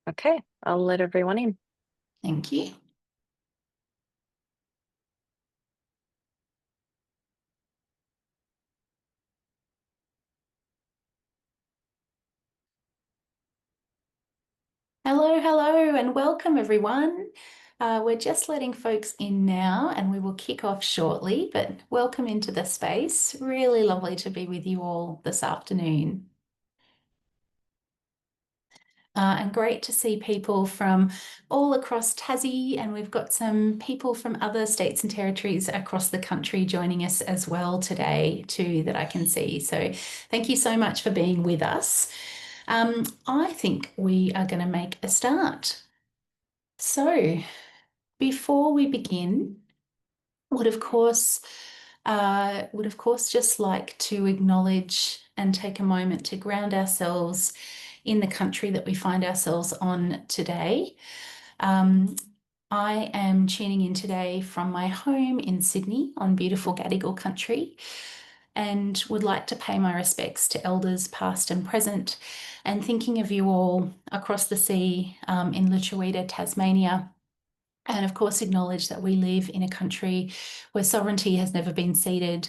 Okay, I'll let everyone in. Thank you. Hello, hello, and welcome everyone. We're just letting folks in now and we will kick off shortly, but welcome into the space. Really lovely to be with you all this afternoon. And great to see people from all across Tassie, and we've got some people from other states and territories across the country joining us as well today too that I can see. So thank you so much for being with us. I think we are going to make a start. So before we begin, would of course just like to acknowledge and take a moment to ground ourselves in the country that we find ourselves on today. I am tuning in today from my home in Sydney on beautiful Gadigal country and would like to pay my respects to elders past and present, and thinking of you all across the sea in Lutruwita, Tasmania. And of course, acknowledge that we live in a country where sovereignty has never been ceded,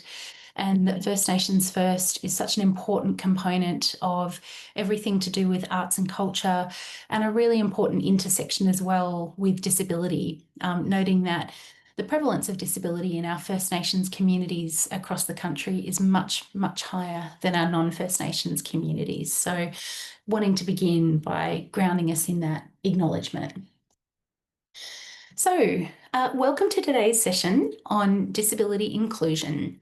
and that First Nations First is such an important component of everything to do with arts and culture, and a really important intersection as well with disability, noting that the prevalence of disability in our First Nations communities across the country is much, much higher than our non-First Nations communities. So wanting to begin by grounding us in that acknowledgement. So, welcome to today's session on disability inclusion.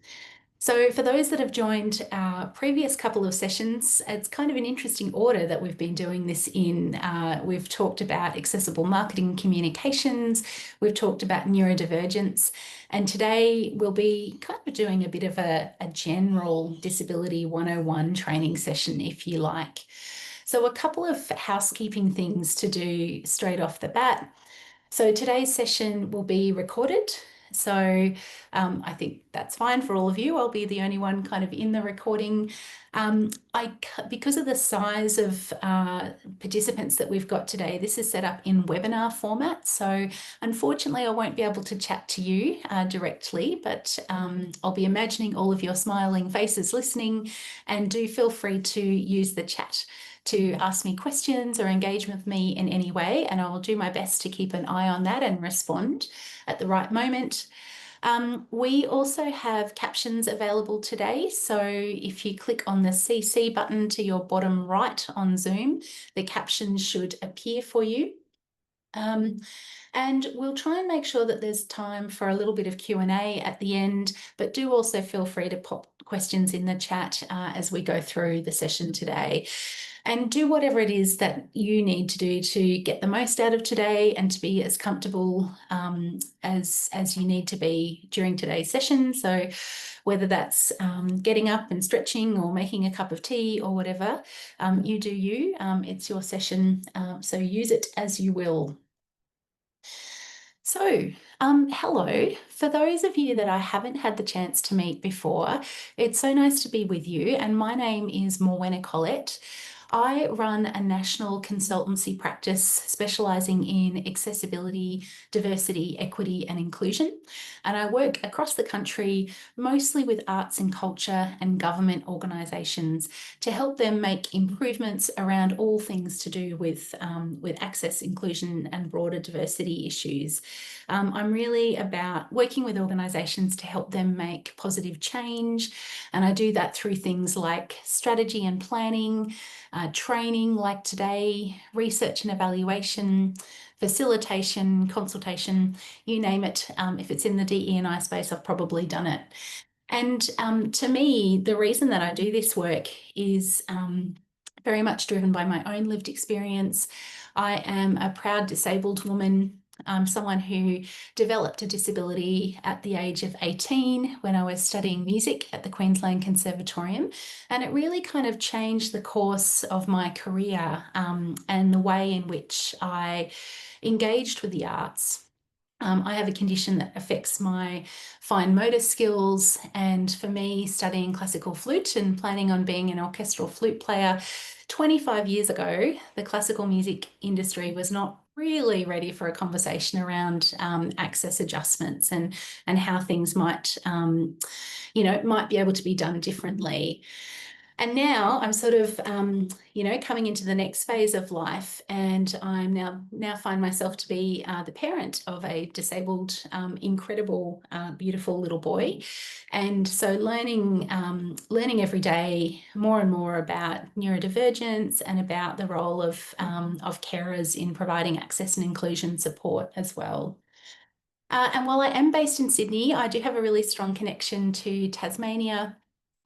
So, for those that have joined our previous couple of sessions, it's kind of an interesting order that we've been doing this in. We've talked about accessible marketing communications, we've talked about neurodivergence, and today we'll be kind of doing a bit of a general disability 101 training session, if you like. So, a couple of housekeeping things to do straight off the bat. So today's session will be recorded. So I think that's fine for all of you. I'll be the only one kind of in the recording. Because of the size of participants that we've got today, this is set up in webinar format. So unfortunately, I won't be able to chat to you directly, but I'll be imagining all of your smiling faces listening, and do feel free to use the chat to ask me questions or engage with me in any way, and I will do my best to keep an eye on that and respond at the right moment. We also have captions available today, so if you click on the CC button to your bottom right on Zoom, the captions should appear for you. And we'll try and make sure that there's time for a little bit of Q&A at the end, but do also feel free to pop questions in the chat as we go through the session today. And do whatever it is that you need to do to get the most out of today and to be as comfortable as you need to be during today's session. So whether that's getting up and stretching or making a cup of tea or whatever, you do you. It's your session, so use it as you will. So, hello. For those of you that I haven't had the chance to meet before, it's so nice to be with you. And my name is Morwenna Collett. I run a national consultancy practice specialising in accessibility, diversity, equity and inclusion. And I work across the country, mostly with arts and culture and government organisations, to help them make improvements around all things to do with access, inclusion and broader diversity issues. I'm really about working with organisations to help them make positive change, and I do that through things like strategy and planning, training like today, research and evaluation, facilitation, consultation, you name it. If it's in the DE&I space, I've probably done it. And to me, the reason that I do this work is very much driven by my own lived experience. I am a proud disabled woman. I'm someone who developed a disability at the age of 18 when I was studying music at the Queensland Conservatorium, and it really kind of changed the course of my career and the way in which I engaged with the arts. I have a condition that affects my fine motor skills, and for me, studying classical flute and planning on being an orchestral flute player 25 years ago, the classical music industry was not really ready for a conversation around access adjustments and how things might, might be able to be done differently. And now I'm sort of, coming into the next phase of life, and I'm now find myself to be the parent of a disabled, incredible, beautiful little boy, and so learning every day more and more about neurodivergence and about the role of carers in providing access and inclusion support as well. And while I am based in Sydney, I do have a really strong connection to Tasmania.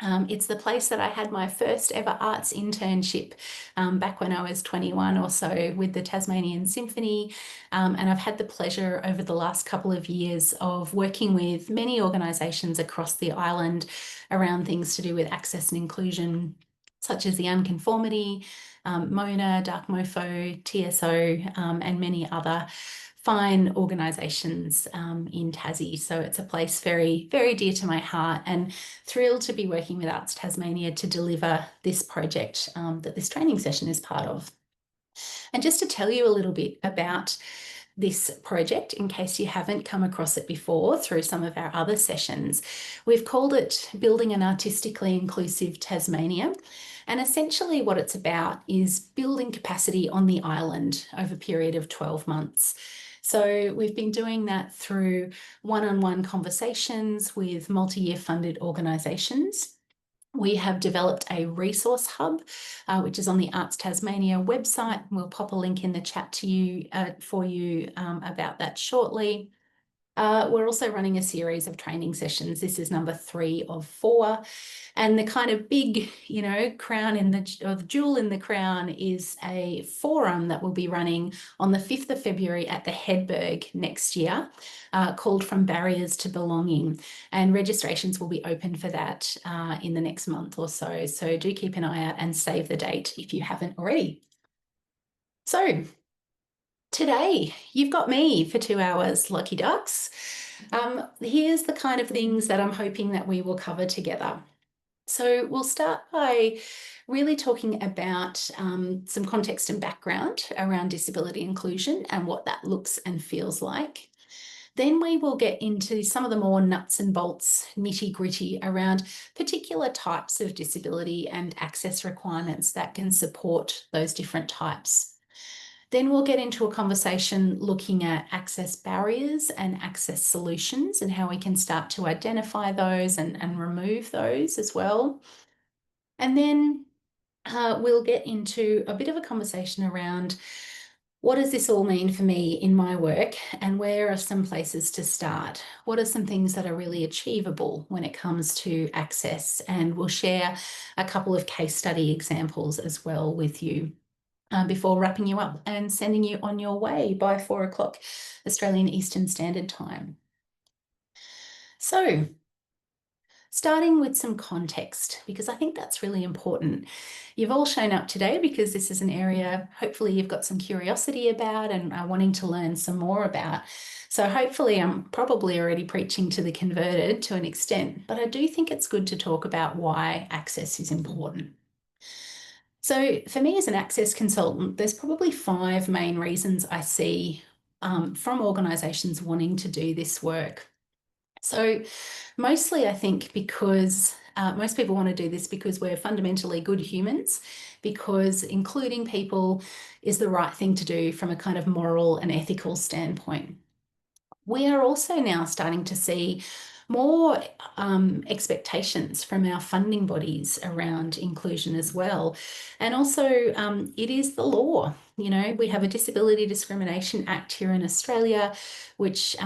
It's the place that I had my first ever arts internship back when I was 21 or so with the Tasmanian Symphony. And I've had the pleasure over the last couple of years of working with many organisations across the island around things to do with access and inclusion, such as the Unconformity, Mona, Dark Mofo, TSO, and many other fine organisations in Tassie. So it's a place very, very dear to my heart, and thrilled to be working with Arts Tasmania to deliver this project that this training session is part of. And just to tell you a little bit about this project, in case you haven't come across it before through some of our other sessions, we've called it Building an Artistically Inclusive Tasmania. And essentially what it's about is building capacity on the island over a period of 12 months. So we've been doing that through one-on-one conversations with multi-year funded organisations. We have developed a resource hub, which is on the Arts Tasmania website. We'll pop a link in the chat to you for you about that shortly. We're also running a series of training sessions. This is number 3 of 4. And the kind of big, crown in or the jewel in the crown is a forum that we'll be running on the 5th of February at the Hedberg next year, called From Barriers to Belonging. And registrations will be open for that in the next month or so. So do keep an eye out and save the date if you haven't already. So today, you've got me for 2 hours, lucky ducks. Here's the kind of things that I'm hoping that we will cover together. So we'll start by really talking about some context and background around disability inclusion and what that looks and feels like. Then we will get into some of the more nuts and bolts, nitty gritty around particular types of disability and access requirements that can support those different types. Then we'll get into a conversation looking at access barriers and access solutions and how we can start to identify those and remove those as well. And then we'll get into a bit of a conversation around what does this all mean for me in my work, and where are some places to start? What are some things that are really achievable when it comes to access? And we'll share a couple of case study examples as well with you. Before wrapping you up and sending you on your way by 4 o'clock Australian Eastern Standard Time. So, starting with some context, because I think that's really important. You've all shown up today because this is an area hopefully you've got some curiosity about and are wanting to learn some more about. So hopefully I'm probably already preaching to the converted to an extent, but I do think it's good to talk about why access is important. So for me as an access consultant, there's probably 5 main reasons I see from organisations wanting to do this work. So mostly I think because most people want to do this because we're fundamentally good humans, because including people is the right thing to do from a kind of moral and ethical standpoint. We are also now starting to see more expectations from our funding bodies around inclusion as well. And also it is the law. We have a Disability Discrimination Act here in Australia, which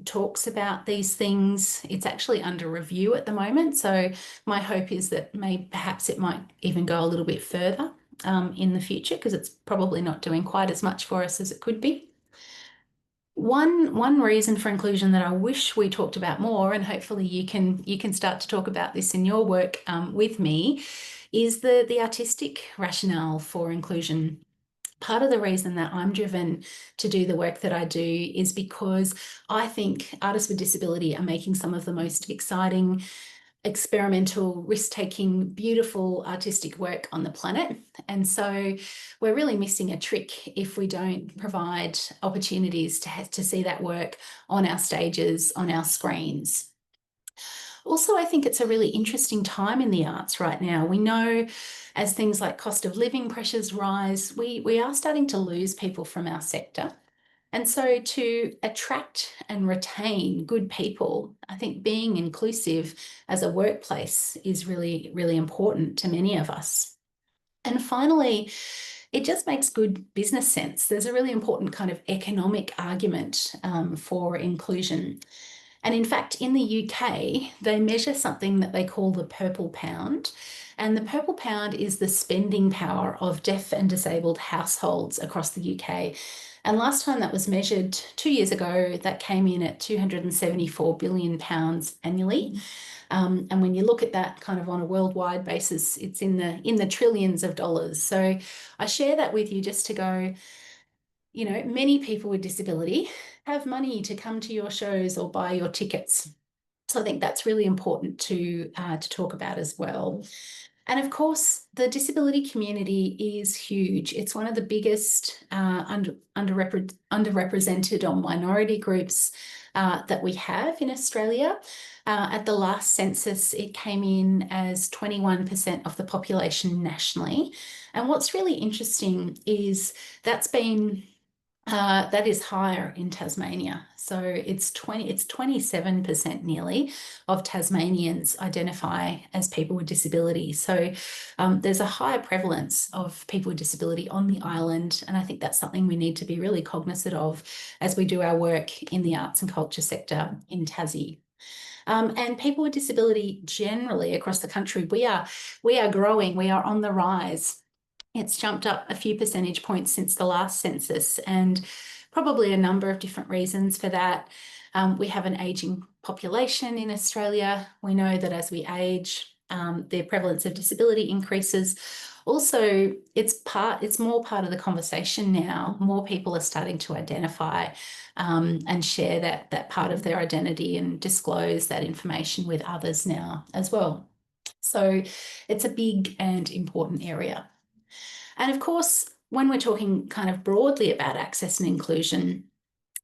talks about these things. It's actually under review at the moment. So my hope is that perhaps it might even go a little bit further in the future, because it's probably not doing quite as much for us as it could be. One reason for inclusion that I wish we talked about more, and hopefully you can start to talk about this in your work with me, is the artistic rationale for inclusion. Part of the reason that I'm driven to do the work that I do is because I think artists with disability are making some of the most exciting, experimental, risk-taking, beautiful artistic work on the planet. And so we're really missing a trick if we don't provide opportunities to see that work on our stages, on our screens. Also, I think it's a really interesting time in the arts right now. We know as things like cost of living pressures rise, we are starting to lose people from our sector. And so to attract and retain good people, I think being inclusive as a workplace is really, really important to many of us. And finally, it just makes good business sense. There's a really important kind of economic argument for inclusion. And in fact, in the UK, they measure something that they call the purple pound. And the purple pound is the spending power of deaf and disabled households across the UK. And last time that was measured 2 years ago, that came in at £274 billion annually. And when you look at that kind of on a worldwide basis, it's in the trillions of dollars. So I share that with you just to go, you know, many people with disability have money to come to your shows or buy your tickets. So I think that's really important to talk about as well. And of course, the disability community is huge. It's one of the biggest underrepresented or minority groups that we have in Australia. At the last census, it came in as 21% of the population nationally. And what's really interesting is that is higher in Tasmania. So it's 27% nearly of Tasmanians identify as people with disability. So there's a higher prevalence of people with disability on the island. And I think that's something we need to be really cognizant of as we do our work in the arts and culture sector in Tassie. And people with disability generally across the country, we are growing, we are on the rise. It's jumped up a few percentage points since the last census, and probably a number of different reasons for that. We have an ageing population in Australia. We know that as we age, the prevalence of disability increases. Also, it's more part of the conversation now. More people are starting to identify and share that part of their identity and disclose that information with others now as well. So it's a big and important area. And of course, when we're talking kind of broadly about access and inclusion,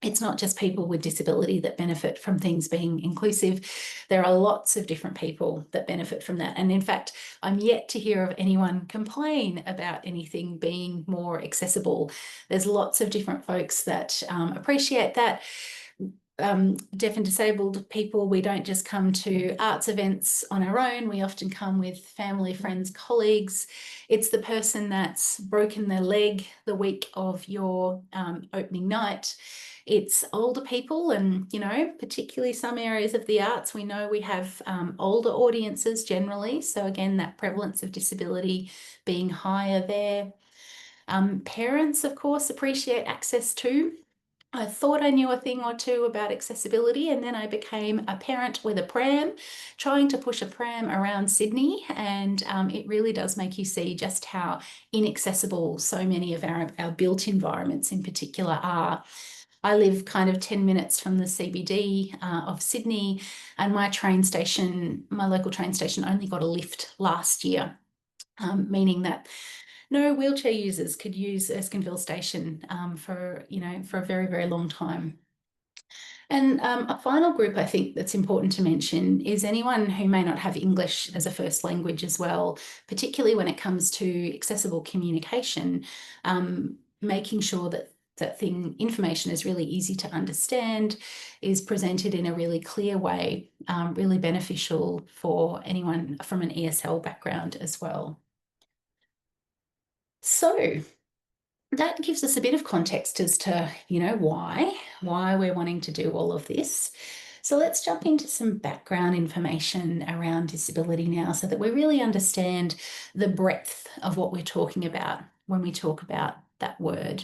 it's not just people with disability that benefit from things being inclusive. There are lots of different people that benefit from that. And in fact, I'm yet to hear of anyone complain about anything being more accessible. There's lots of different folks that appreciate that. Deaf and disabled people, we don't just come to arts events on our own. We often come with family, friends, colleagues. It's the person that's broken their leg the week of your opening night. It's older people, and, you know, particularly some areas of the arts, we know we have older audiences generally. So again, that prevalence of disability being higher there. Parents, of course, appreciate access too. I thought I knew a thing or two about accessibility, and then I became a parent with a pram, trying to push a pram around Sydney, and it really does make you see just how inaccessible so many of our built environments in particular are. I live kind of 10 minutes from the CBD of Sydney, and my local train station only got a lift last year, meaning that no wheelchair users could use Erskineville Station for a very, very long time. And a final group I think that's important to mention is anyone who may not have English as a first language as well, particularly when it comes to accessible communication, making sure that information is really easy to understand, is presented in a really clear way, really beneficial for anyone from an ESL background as well. So that gives us a bit of context as to, you know, why we're wanting to do all of this. So let's jump into some background information around disability now so that we really understand the breadth of what we're talking about when we talk about that word.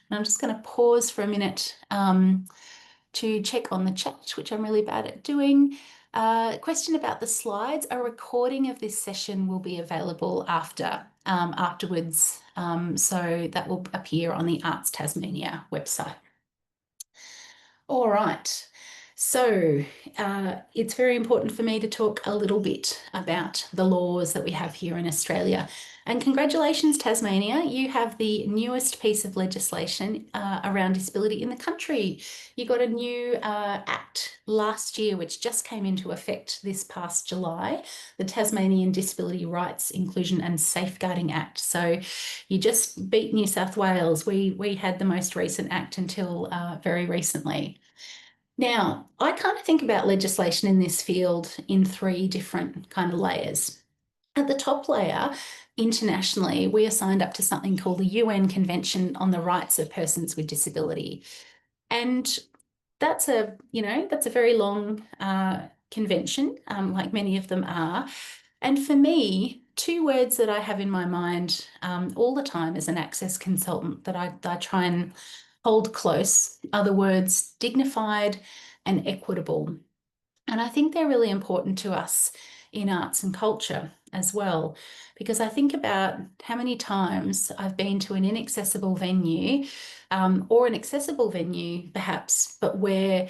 And I'm just going to pause for a minute to check on the chat, which I'm really bad at doing. Question about the slides. A recording of this session will be available afterwards. So that will appear on the Arts Tasmania website. All right. So it's very important for me to talk a little bit about the laws that we have here in Australia. And congratulations, Tasmania, you have the newest piece of legislation around disability in the country. You got a new act last year, which just came into effect this past July, the Tasmanian Disability Rights, Inclusion and Safeguarding Act. So you just beat New South Wales. We had the most recent act until very recently. Now, I kind of think about legislation in this field in three different kind of layers. At the top layer, internationally, we are signed up to something called the UN Convention on the Rights of Persons with Disability. And that's a very long convention, like many of them are. And for me, two words that I have in my mind all the time as an access consultant that I try and hold close are the words dignified and equitable. And I think they're really important to us in arts and culture as well, because I think about how many times I've been to an inaccessible venue or an accessible venue, perhaps, but where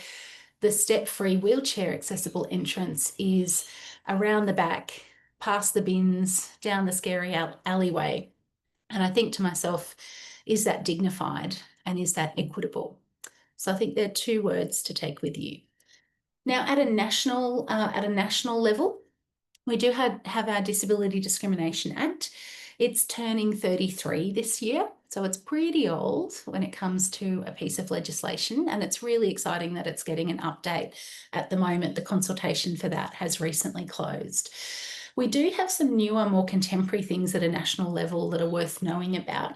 the step-free wheelchair accessible entrance is around the back, past the bins, down the scary alleyway. And I think to myself, is that dignified and is that equitable? So I think there are two words to take with you. Now, at a national level, we do have our Disability Discrimination Act. It's turning 33 this year, so it's pretty old when it comes to a piece of legislation, and it's really exciting that it's getting an update at the moment. The consultation for that has recently closed. We do have some newer, more contemporary things at a national level that are worth knowing about.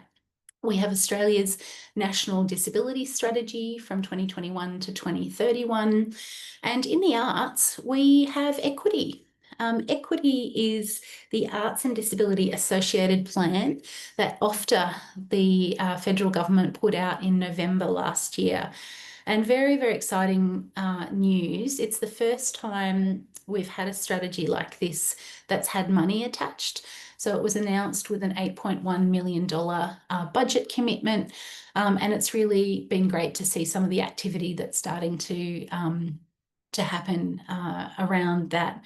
We have Australia's National Disability Strategy from 2021 to 2031. And in the arts, we have equity. Equity is the Arts and Disability Associated Plan that OFTA, the federal government, put out in November last year. And very, very exciting news. It's the first time we've had a strategy like this that's had money attached. So it was announced with an $8.1 million budget commitment. And it's really been great to see some of the activity that's starting to happen around that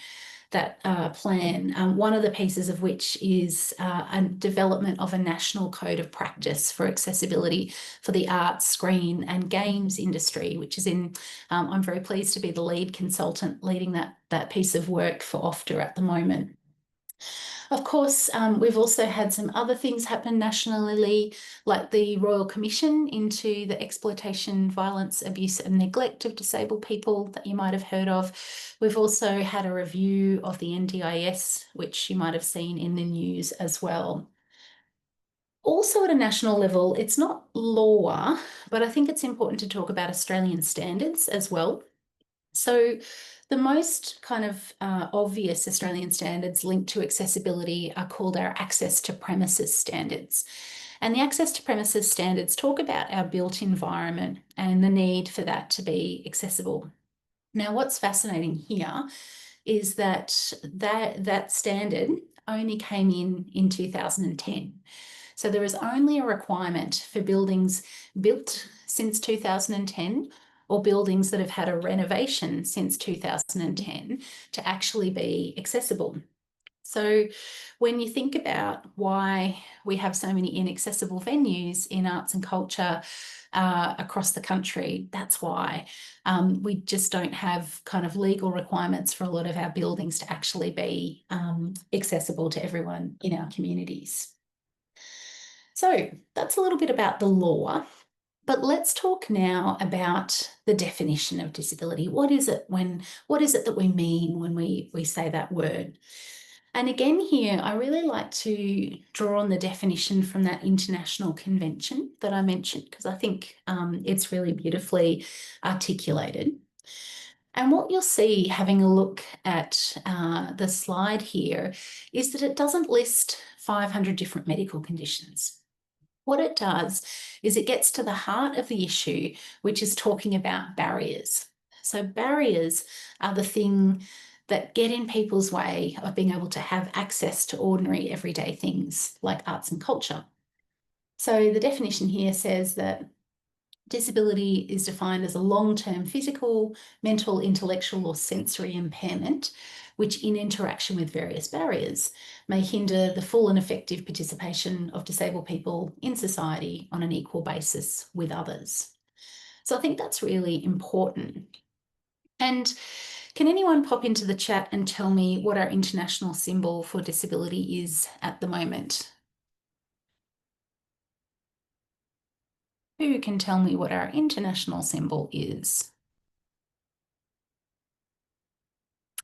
plan. One of the pieces of which is a development of a national code of practice for accessibility for the arts, screen and games industry, which is I'm very pleased to be the lead consultant leading that piece of work for OFTA at the moment. Of course, we've also had some other things happen nationally, like the Royal Commission into the exploitation, violence, abuse and neglect of disabled people that you might have heard of. We've also had a review of the NDIS, which you might have seen in the news as well. Also at a national level, it's not law, but I think it's important to talk about Australian standards as well. So the most kind of obvious Australian standards linked to accessibility are called our access to premises standards. And the access to premises standards talk about our built environment and the need for that to be accessible. Now, what's fascinating here is that standard only came in 2010. So there is only a requirement for buildings built since 2010 or buildings that have had a renovation since 2010 to actually be accessible. So when you think about why we have so many inaccessible venues in arts and culture across the country, that's why we just don't have kind of legal requirements for a lot of our buildings to actually be accessible to everyone in our communities. So that's a little bit about the law. But let's talk now about the definition of disability. What is it that we mean when we say that word? And again here, I really like to draw on the definition from that international convention that I mentioned, because I think it's really beautifully articulated. And what you'll see having a look at the slide here is that it doesn't list 500 different medical conditions. What it does is it gets to the heart of the issue, which is talking about barriers. So barriers are the thing that get in people's way of being able to have access to ordinary everyday things like arts and culture. So the definition here says that disability is defined as a long-term physical, mental, intellectual, or sensory impairment, which in interaction with various barriers may hinder the full and effective participation of disabled people in society on an equal basis with others. So I think that's really important. And can anyone pop into the chat and tell me what our international symbol for disability is at the moment? Who can tell me what our international symbol is?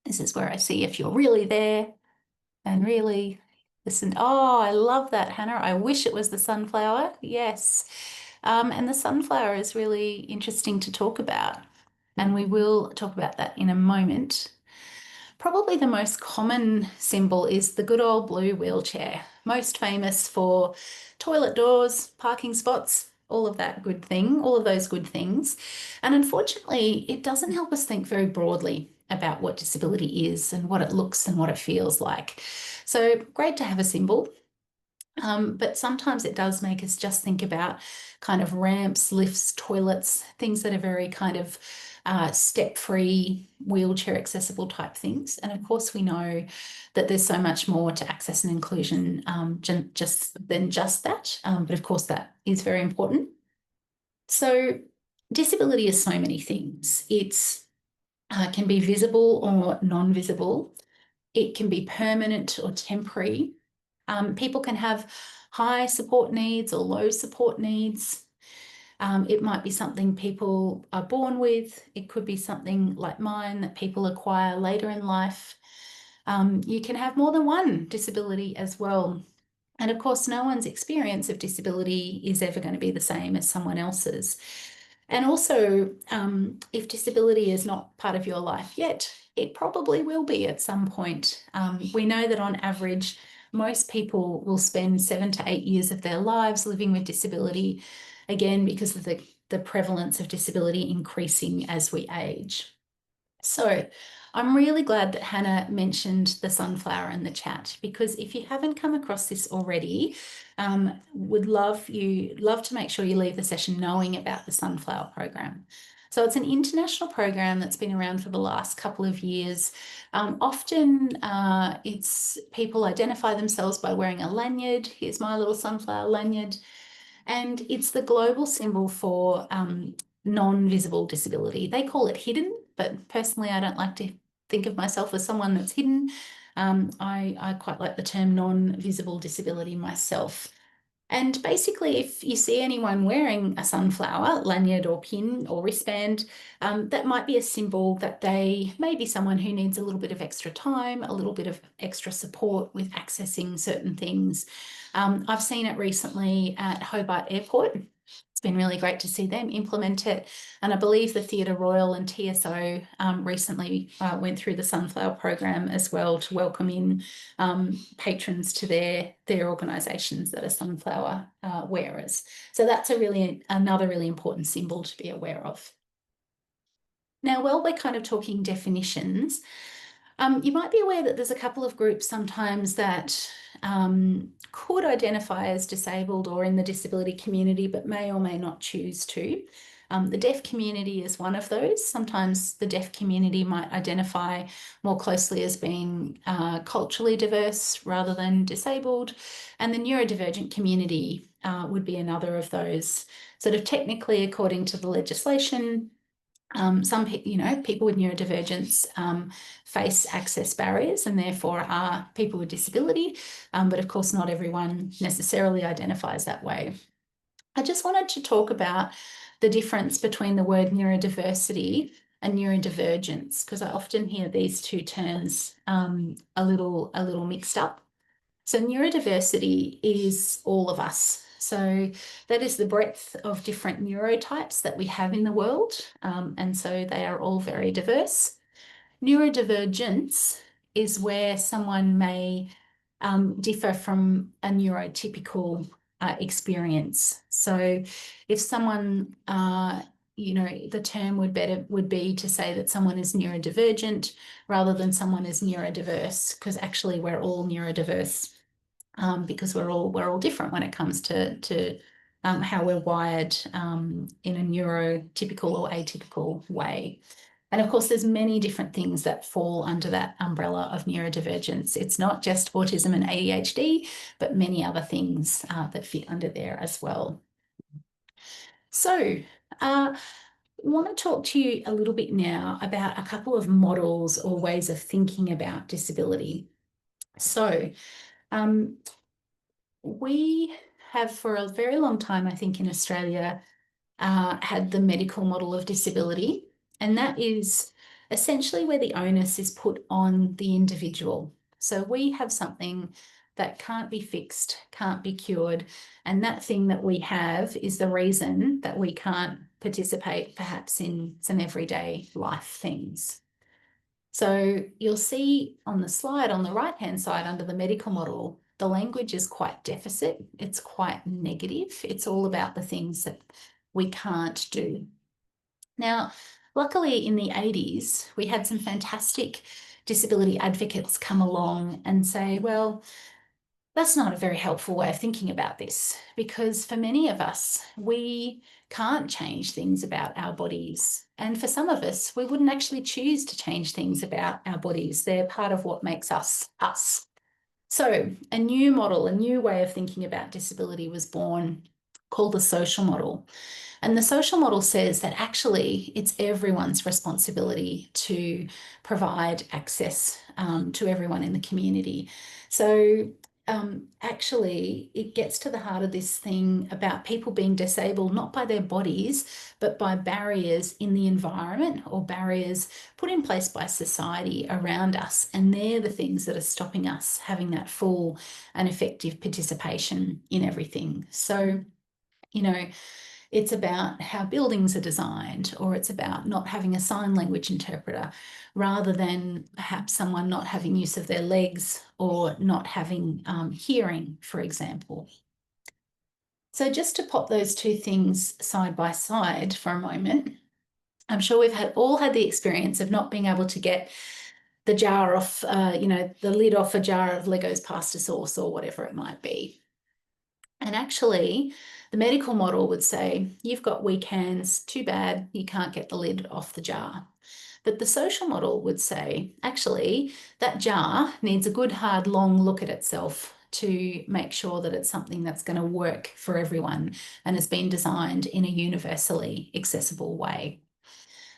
This is where I see if you're really there and really listen. Oh, I love that, Hannah. I wish it was the sunflower. Yes. And the sunflower is really interesting to talk about. And we will talk about that in a moment. Probably the most common symbol is the good old blue wheelchair, most famous for toilet doors, parking spots, all of that good thing, all of those good things. And unfortunately, it doesn't help us think very broadly about what disability is and what it looks and what it feels like. So great to have a symbol. But sometimes it does make us just think about kind of ramps, lifts, toilets, things that are very kind of step-free, wheelchair accessible type things. And of course, we know that there's so much more to access and inclusion just than just that. But of course, that is very important. So disability is so many things. It's can be visible or non-visible. It can be permanent or temporary. People can have high support needs or low support needs. It might be something people are born with. It could be something like mine that people acquire later in life. You can have more than one disability as well. And of course, no one's experience of disability is ever going to be the same as someone else's. And also, if disability is not part of your life yet, it probably will be at some point. We know that on average, most people will spend 7 to 8 years of their lives living with disability, again, because of the prevalence of disability increasing as we age. So I'm really glad that Hannah mentioned the sunflower in the chat, because if you haven't come across this already, would love to make sure you leave the session knowing about the sunflower program. So it's an international program that's been around for the last couple of years. Often it's people identify themselves by wearing a lanyard. Here's my little sunflower lanyard. And it's the global symbol for non-visible disability. They call it hidden, but personally, I don't like to think of myself as someone that's hidden. I quite like the term non-visible disability myself. And basically, if you see anyone wearing a sunflower lanyard or pin or wristband, that might be a symbol that they may be someone who needs a little bit of extra time, a little bit of extra support with accessing certain things. I've seen it recently at Hobart Airport. It's been really great to see them implement it. And I believe the Theatre Royal and TSO recently went through the Sunflower program as well to welcome in patrons to their organisations that are sunflower wearers. So that's another really important symbol to be aware of. Now, while we're kind of talking definitions, you might be aware that there's a couple of groups sometimes that could identify as disabled or in the disability community, but may or may not choose to. The deaf community is one of those. Sometimes the deaf community might identify more closely as being culturally diverse rather than disabled. And the neurodivergent community would be another of those. Sort of technically, according to the legislation, some people with neurodivergence face access barriers and therefore are people with disability, but of course not everyone necessarily identifies that way. I just wanted to talk about the difference between the word neurodiversity and neurodivergence, because I often hear these two terms a little mixed up. So neurodiversity is all of us. So that is the breadth of different neurotypes that we have in the world. And so they are all very diverse. Neurodivergence is where someone may differ from a neurotypical experience. So if someone the term would be to say that someone is neurodivergent rather than someone is neurodiverse, because actually we're all neurodiverse, because we're all different when it comes to how we're wired in a neurotypical or atypical way. And of course, there's many different things that fall under that umbrella of neurodivergence. It's not just autism and ADHD, but many other things that fit under there as well. So, I want to talk to you a little bit now about a couple of models or ways of thinking about disability. So, we have for a very long time, I think, in Australia, had the medical model of disability, and that is essentially where the onus is put on the individual. So we have something that can't be fixed, can't be cured, and that thing that we have is the reason that we can't participate perhaps in some everyday life things. So you'll see on the slide on the right-hand side under the medical model, the language is quite deficit. It's quite negative. It's all about the things that we can't do. Now, luckily in the 80s, we had some fantastic disability advocates come along and say, well, that's not a very helpful way of thinking about this, because for many of us, we can't change things about our bodies. And for some of us, we wouldn't actually choose to change things about our bodies. They're part of what makes us us. So a new model, a new way of thinking about disability was born, called the social model. And the social model says that actually it's everyone's responsibility to provide access to everyone in the community. So actually, it gets to the heart of this thing about people being disabled, not by their bodies, but by barriers in the environment or barriers put in place by society around us. And they're the things that are stopping us having that full and effective participation in everything. So, it's about how buildings are designed, or it's about not having a sign language interpreter, rather than perhaps someone not having use of their legs or not having hearing, for example. So just to pop those two things side by side for a moment, I'm sure we've all had the experience of not being able to get the jar off, the lid off a jar of Lego's pasta sauce or whatever it might be. And actually, the medical model would say, you've got weak hands, too bad, you can't get the lid off the jar. But the social model would say, actually, that jar needs a good, hard, long look at itself to make sure that it's something that's going to work for everyone and has been designed in a universally accessible way.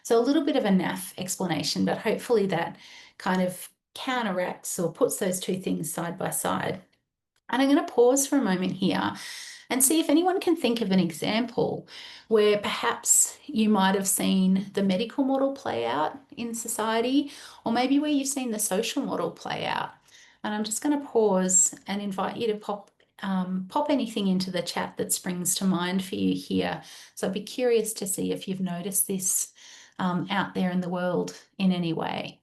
So a little bit of a naff explanation, but hopefully that kind of counteracts or puts those two things side by side. And I'm going to pause for a moment here and see if anyone can think of an example where perhaps you might have seen the medical model play out in society, or maybe where you've seen the social model play out. And I'm just going to pause and invite you to pop anything into the chat that springs to mind for you here. So I'd be curious to see if you've noticed this out there in the world in any way.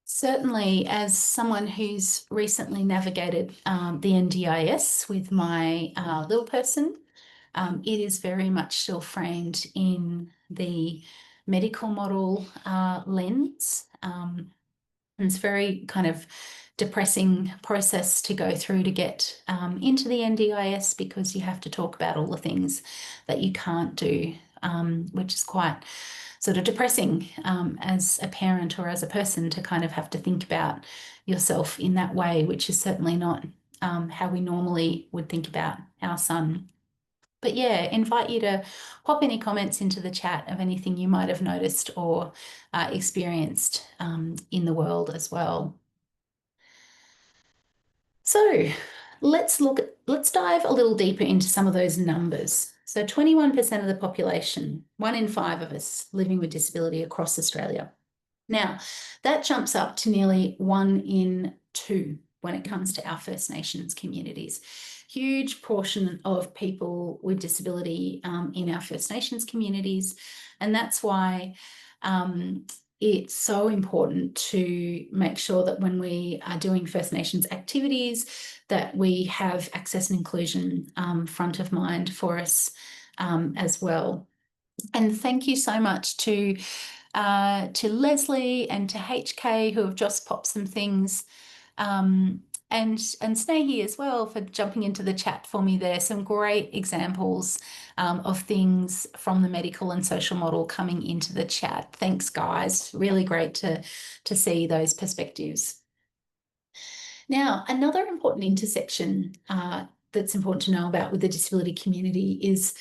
Certainly, as someone who's recently navigated the NDIS with my little person, it is very much still framed in the medical model lens. And it's very kind of depressing process to go through to get into the NDIS, because you have to talk about all the things that you can't do, which is quite sort of depressing as a parent or as a person to kind of have to think about yourself in that way, which is certainly not how we normally would think about our son. But yeah, invite you to pop any comments into the chat of anything you might have noticed or experienced in the world as well. So let's dive a little deeper into some of those numbers. So 21% of the population, 1 in 5 of us living with disability across Australia. Now, that jumps up to nearly 1 in 2 when it comes to our First Nations communities. huge portion of people with disability in our First Nations communities. And that's why it's so important to make sure that when we are doing First Nations activities, that we have access and inclusion front of mind for us as well. And thank you so much to Leslie and to HK, who have just popped some things, and Snehi as well, for jumping into the chat for me there. Some great examples of things from the medical and social model coming into the chat. Thanks, guys. Really great to see those perspectives. Now, another important intersection that's important to know about with the disability community is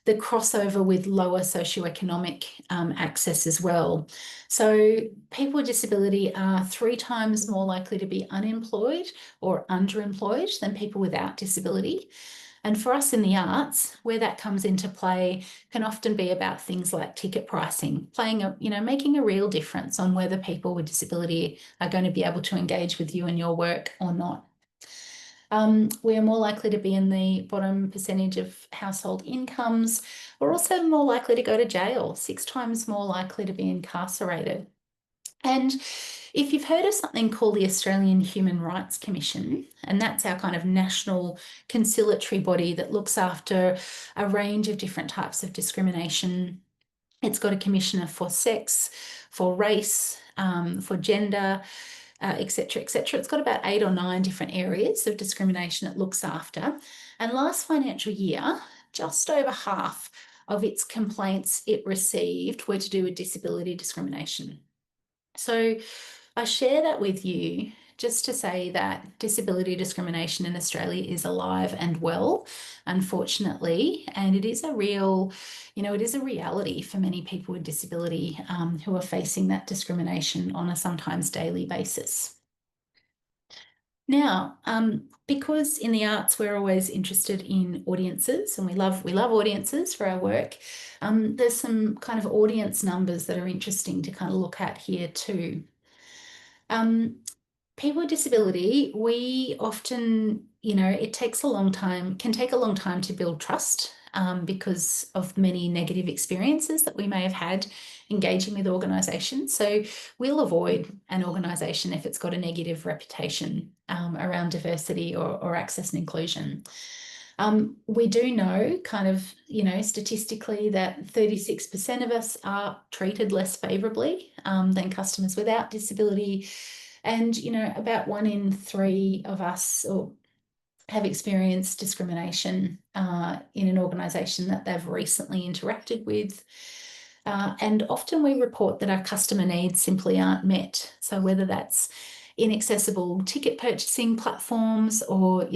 the crossover with lower socioeconomic access as well. So people with disability are 3 times more likely to be unemployed or underemployed than people without disability. And for us in the arts, where that comes into play can often be about things like ticket pricing, making a real difference on whether people with disability are going to be able to engage with you and your work or not. We are more likely to be in the bottom percentage of household incomes. We're also more likely to go to jail, 6 times more likely to be incarcerated. And if you've heard of something called the Australian Human Rights Commission, and that's our kind of national conciliatory body that looks after a range of different types of discrimination. It's got a commissioner for sex, for race, for gender, etc., etc. It's got about 8 or 9 different areas of discrimination it looks after. And last financial year, just over half of its complaints it received were to do with disability discrimination. So I share that with you just to say that disability discrimination in Australia is alive and well, unfortunately, and it is a real, it is a reality for many people with disability who are facing that discrimination on a sometimes daily basis. Now, because in the arts we're always interested in audiences, and we love audiences for our work, there's some kind of audience numbers that are interesting to kind of look at here too. People with disability, we often, it takes a long time, can take a long time to build trust because of many negative experiences that we may have had engaging with organisations. So we'll avoid an organisation if it's got a negative reputation around diversity or access and inclusion. We do know statistically that 36% of us are treated less favourably than customers without disability. And, about 1 in 3 of us have experienced discrimination in an organisation that they've recently interacted with. And often we report that our customer needs simply aren't met. So whether that's inaccessible ticket purchasing platforms or,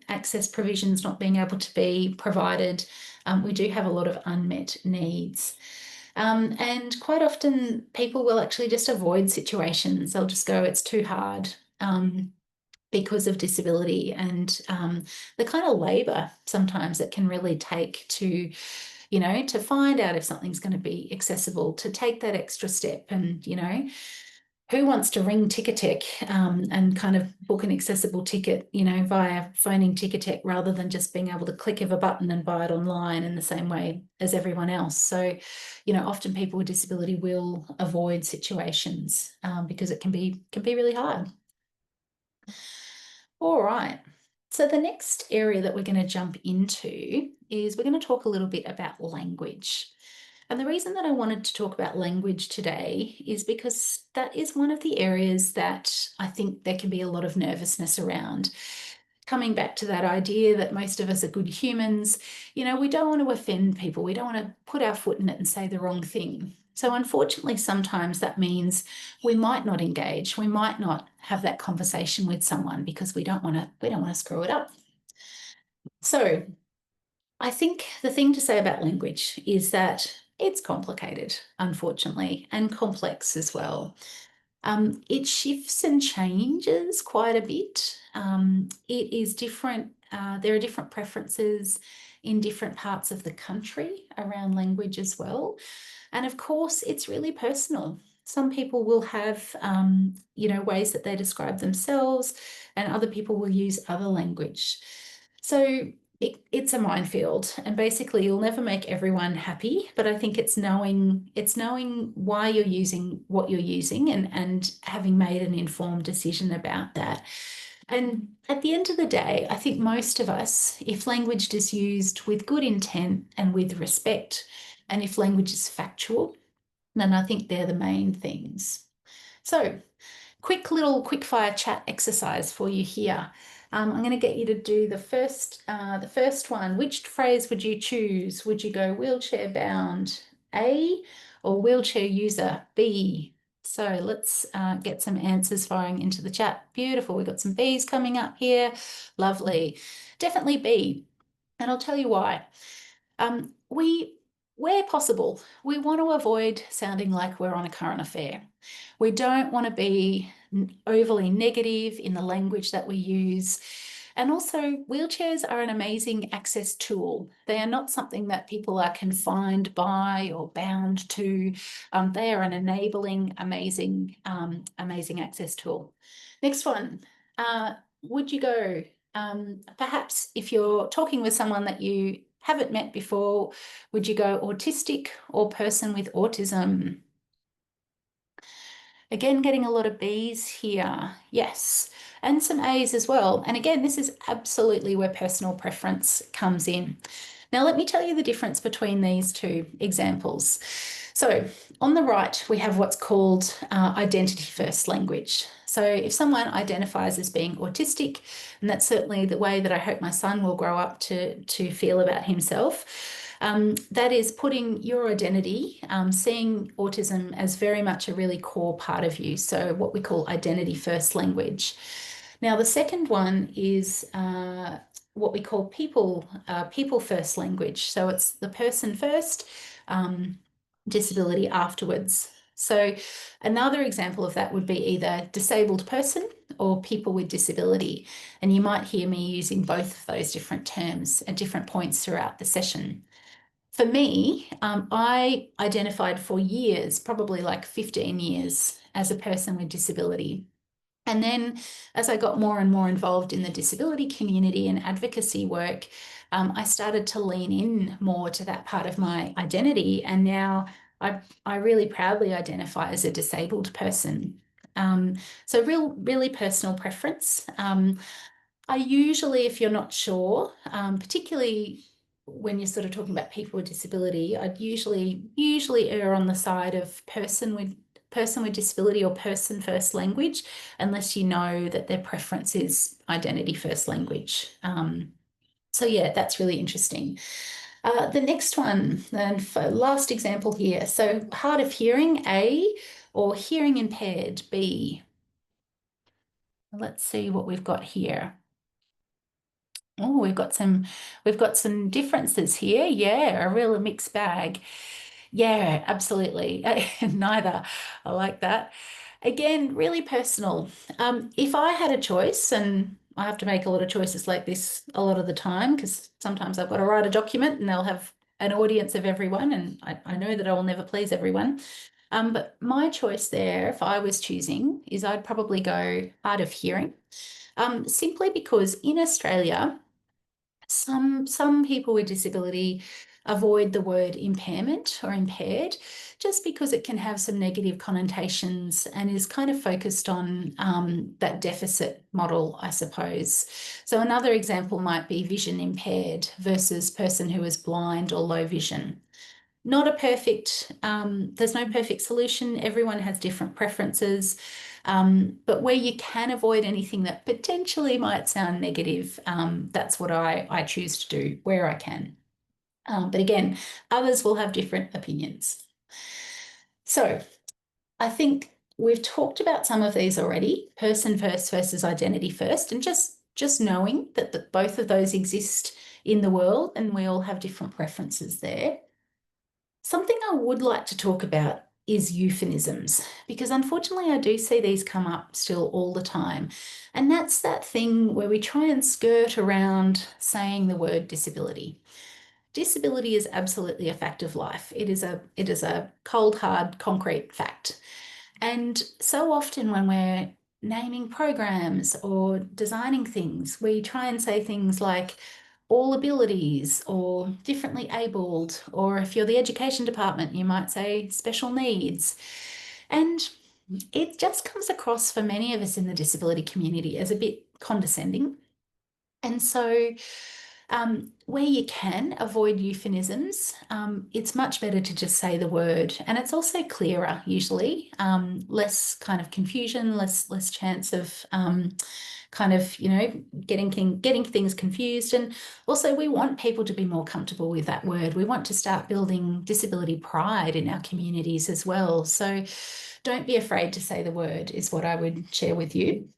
access provisions not being able to be provided, we do have a lot of unmet needs. And quite often people will actually just avoid situations. They'll just go, it's too hard because of disability and the kind of labour sometimes it can really take to, to find out if something's going to be accessible, to take that extra step. And, who wants to ring Ticketek and kind of book an accessible ticket, via phoning Ticketek rather than just being able to click of a button and buy it online in the same way as everyone else. So, often people with disability will avoid situations because it can be really hard. All right. So the next area that we're going to jump into is we're going to talk a little bit about language. And the reason that I wanted to talk about language today is because that is one of the areas that I think there can be a lot of nervousness around. Coming back to that idea that most of us are good humans, we don't want to offend people. We don't want to put our foot in it and say the wrong thing. So unfortunately, sometimes that means we might not engage. We might not have that conversation with someone because we don't want to screw it up. So I think the thing to say about language is that it's complicated, unfortunately, and complex as well. It shifts and changes quite a bit. It is different. There are different preferences in different parts of the country around language as well. And of course, it's really personal. Some people will have, ways that they describe themselves, and other people will use other language. So it's a minefield, and basically you'll never make everyone happy, but I think it's knowing why you're using what you're using and having made an informed decision about that. And at the end of the day, I think most of us, if language is used with good intent and with respect, and if language is factual, then I think they're the main things. So quick little quick fire chat exercise for you here. I'm going to get you to do the first one. Which phrase would you choose? Would you go wheelchair bound A or wheelchair user B? So let's get some answers firing into the chat. Beautiful. We've got some B's coming up here. Lovely. Definitely B. And I'll tell you why. Where possible, we want to avoid sounding like we're on a current affair. We don't want to be overly negative in the language that we use. And also, wheelchairs are an amazing access tool. They are not something that people are confined by or bound to. They are an enabling, amazing access tool. Next one. Would you go, perhaps if you're talking with someone that you haven't met before, would you go autistic or person with autism? Again, getting a lot of B's here. Yes, and some A's as well. And again, this is absolutely where personal preference comes in. Now, let me tell you the difference between these two examples. So on the right, we have what's called identity first language. So if someone identifies as being autistic, and that's certainly the way that I hope my son will grow up to feel about himself, that is putting your identity, seeing autism as very much a really core part of you. So what we call identity first language. Now, the second one is what we call people first language. So it's the person first, disability afterwards. So another example of that would be either disabled person or people with disability. And you might hear me using both of those different terms at different points throughout the session. For me, I identified for years, probably like 15 years, as a person with disability. And then as I got more and more involved in the disability community and advocacy work, I started to lean in more to that part of my identity. And now I really proudly identify as a disabled person. So really personal preference. I usually, if you're not sure, particularly when you're sort of talking about people with disability, I'd usually err on the side of person with disability or person first language, unless you know that their preference is identity first language. So yeah, that's really interesting. The next one, and for last example here. So hard of hearing, A, or hearing impaired, B. Let's see what we've got here. Oh, we've got some differences here. Yeah, a real mixed bag. Yeah, absolutely. Neither. I like that. Again, really personal. If I had a choice, and I have to make a lot of choices like this a lot of the time, because sometimes I've got to write a document and they'll have an audience of everyone, and I know that I will never please everyone. But my choice there, if I was choosing, is I'd probably go hard of hearing, simply because in Australia, some people with disability avoid the word impairment or impaired just because it can have some negative connotations and is kind of focused on that deficit model, I suppose. So another example might be vision impaired versus person who is blind or low vision. Not a perfect, there's no perfect solution. Everyone has different preferences. But where you can avoid anything that potentially might sound negative, that's what I choose to do where I can. But again, others will have different opinions. So I think we've talked about some of these already, person first versus identity first, and just knowing that both of those exist in the world and we all have different preferences there. Something I would like to talk about is euphemisms, because unfortunately I do see these come up still all the time. And that's that thing where we try and skirt around saying the word disability. Disability is absolutely a fact of life. It is a cold, hard, concrete fact. And so often when we're naming programs or designing things, we try and say things like all abilities or differently abled, or if you're the education department, you might say special needs. And it just comes across for many of us in the disability community as a bit condescending. And so where you can avoid euphemisms, it's much better to just say the word, and it's also clearer usually, less kind of confusion, less chance of kind of, you know, getting things confused. And also we want people to be more comfortable with that word. We want to start building disability pride in our communities as well. So don't be afraid to say the word is what I would share with you.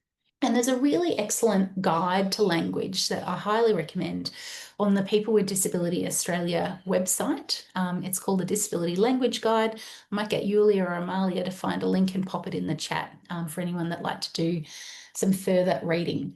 And there's a really excellent guide to language that I highly recommend on the People with Disability Australia website. It's called the Disability Language Guide. I might get Yulia or Amalia to find a link and pop it in the chat for anyone that'd like to do some further reading.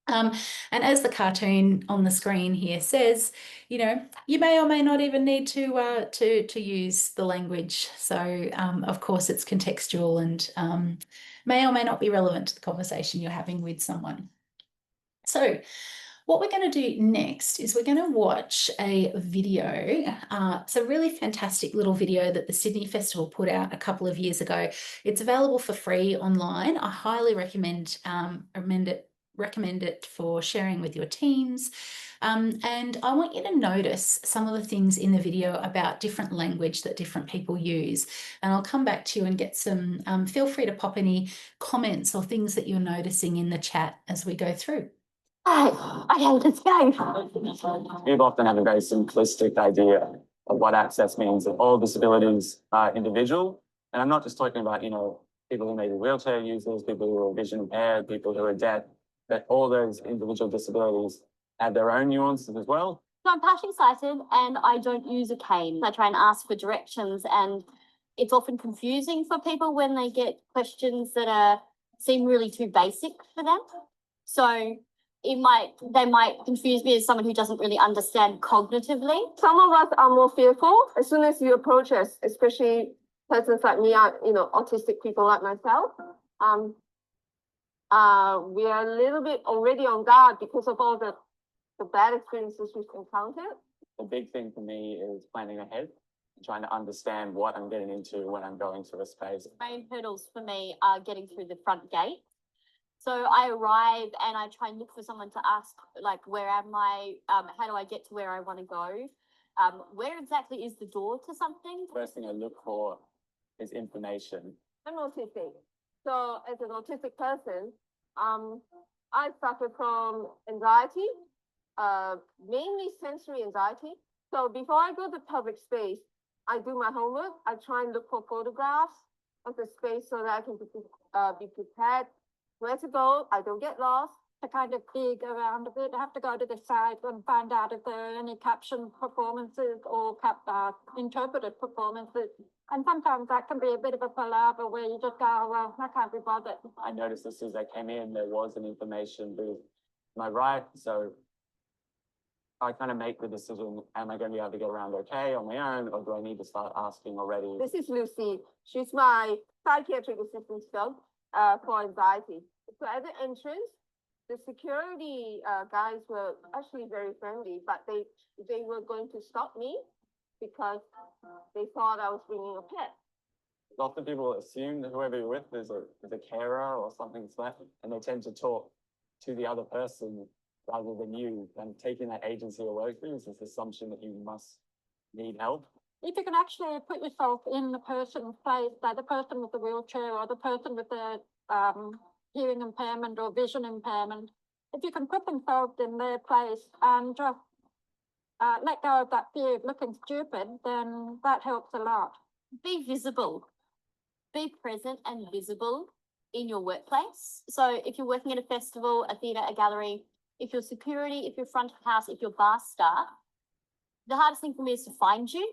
And as the cartoon on the screen here says, you know, you may or may not even need to use the language. So of course it's contextual and may or may not be relevant to the conversation you're having with someone. So what we're going to do next is we're going to watch a video. It's a really fantastic little video that the Sydney Festival put out a couple of years ago. It's available for free online. I highly recommend it for sharing with your teams. And I want you to notice some of the things in the video about different language that different people use. And I'll come back to you and get some, feel free to pop any comments or things that you're noticing in the chat as we go through. Okay, let's go. People often have a very simplistic idea of what access means, that all disabilities are individual. And I'm not just talking about, you know, people who may be wheelchair users, people who are vision impaired, people who are deaf, that all those individual disabilities have their own nuances as well. So I'm partially sighted and I don't use a cane. I try and ask for directions, and it's often confusing for people when they get questions that seem really too basic for them. So they might confuse me as someone who doesn't really understand cognitively. Some of us are more fearful as soon as you approach us, especially persons like me, autistic people like myself. We are a little bit already on guard because of all the bad experiences we've encountered. The big thing for me is planning ahead, trying to understand what I'm getting into when I'm going to a space. Main hurdles for me are getting through the front gate. So I arrive and I try and look for someone to ask, like, where am I? How do I get to where I want to go? Where exactly is the door to something? First thing I look for is information. I'm autistic. So as an autistic person, I suffer from anxiety, mainly sensory anxiety. So before I go to public space, I do my homework. I try and look for photographs of the space so that I can be prepared where to go. I don't get lost. To kind of dig around a bit, I have to go to the site and find out if there are any captioned performances or interpreted performances. And sometimes that can be a bit of a palaver where you just go, oh, well, I can't be bothered. I noticed as soon as I came in, there was an information booth to my right. So I kind of make the decision, am I going to be able to get around okay on my own, or do I need to start asking already? This is Lucy. She's my psychiatric assistant dog for anxiety. So at the entrance, the security guys were actually very friendly, but they were going to stop me because they thought I was bringing a pet. Often people assume that whoever you're with is a carer or something like that, and they tend to talk to the other person rather than you, and taking that agency away from you is this assumption that you must need help. If you can actually put yourself in the person's place, like the person with the wheelchair or the person with the hearing impairment or vision impairment, if you can put themselves in their place and just let go of that fear of looking stupid, then that helps a lot. Be visible. Be present and visible in your workplace. So if you're working at a festival, a theatre, a gallery, if you're security, if you're front of house, if you're bar staff, the hardest thing for me is to find you.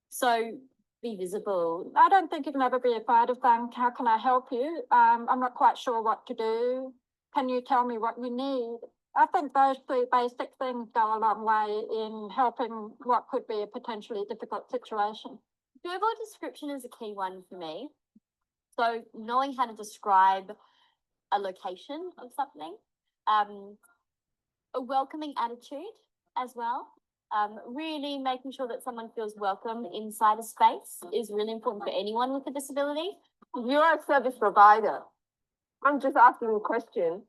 So be visible. I don't think you can ever be afraid of saying, how can I help you? I'm not quite sure what to do. Can you tell me what you need? I think those three basic things go a long way in helping what could be a potentially difficult situation. Verbal description is a key one for me. So knowing how to describe a location of something. A welcoming attitude as well. Really making sure that someone feels welcome inside a space is really important for anyone with a disability. If you're a service provider, I'm just asking a question.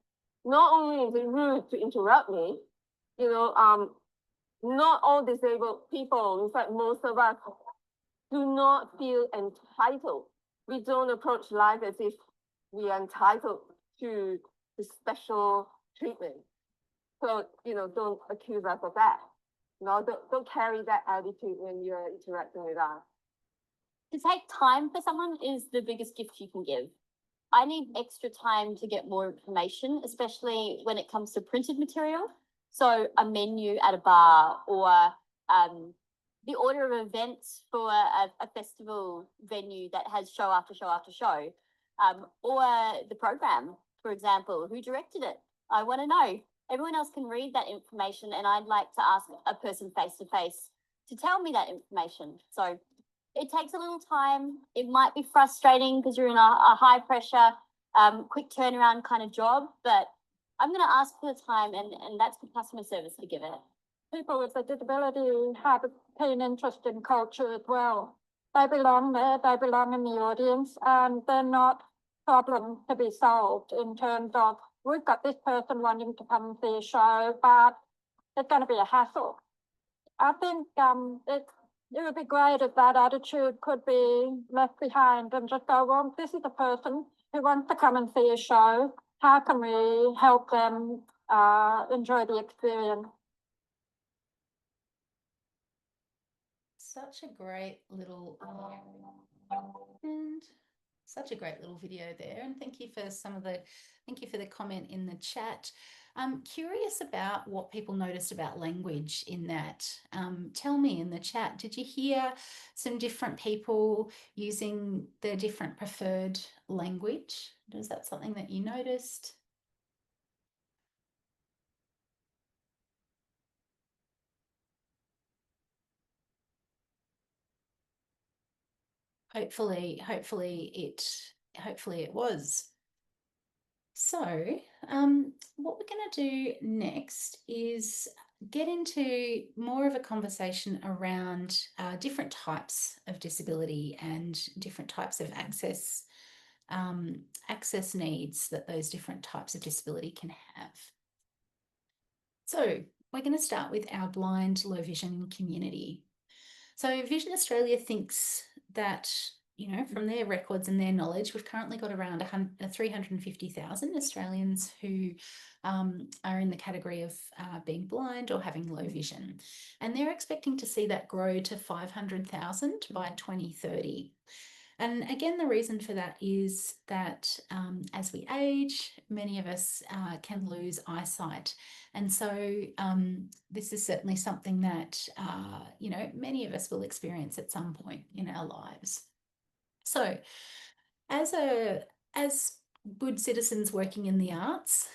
Not only is it rude to interrupt me, not all disabled people, in fact, most of us do not feel entitled. We don't approach life as if we are entitled to the special treatment. So, don't accuse us of that. No, don't carry that attitude when you're interacting with us. To take time for someone is the biggest gift you can give. I need extra time to get more information, especially when it comes to printed material. So a menu at a bar, or the order of events for a festival venue that has show after show after show, or the program, for example, who directed it. I want to know. Everyone else can read that information, and I'd like to ask a person face to face to tell me that information. So it takes a little time. It might be frustrating because you're in a high pressure, quick turnaround kind of job, but I'm going to ask for the time, and that's good customer service to give it. People with a disability have a keen interest in culture as well. They belong there, they belong in the audience, and they're not problems to be solved in terms of, we've got this person wanting to come and see a show, but it's going to be a hassle. I think it would be great if that attitude could be left behind and just go, well, this is a person who wants to come and see a show. How can we help them enjoy the experience? Such a great little video there, and thank you for the comment in the chat. I'm curious about what people noticed about language in that. Tell me in the chat, did you hear some different people using their different preferred language? Is that something that you noticed? Hopefully it was. So what we're going to do next is get into more of a conversation around different types of disability and different types of access needs that those different types of disability can have. So we're going to start with our blind, low vision community. So Vision Australia thinks that, from their records and their knowledge, we've currently got around 350,000 Australians who are in the category of being blind or having low vision. And they're expecting to see that grow to 500,000 by 2030. And again, the reason for that is that as we age, many of us can lose eyesight. And so this is certainly something that, many of us will experience at some point in our lives. So as good citizens working in the arts,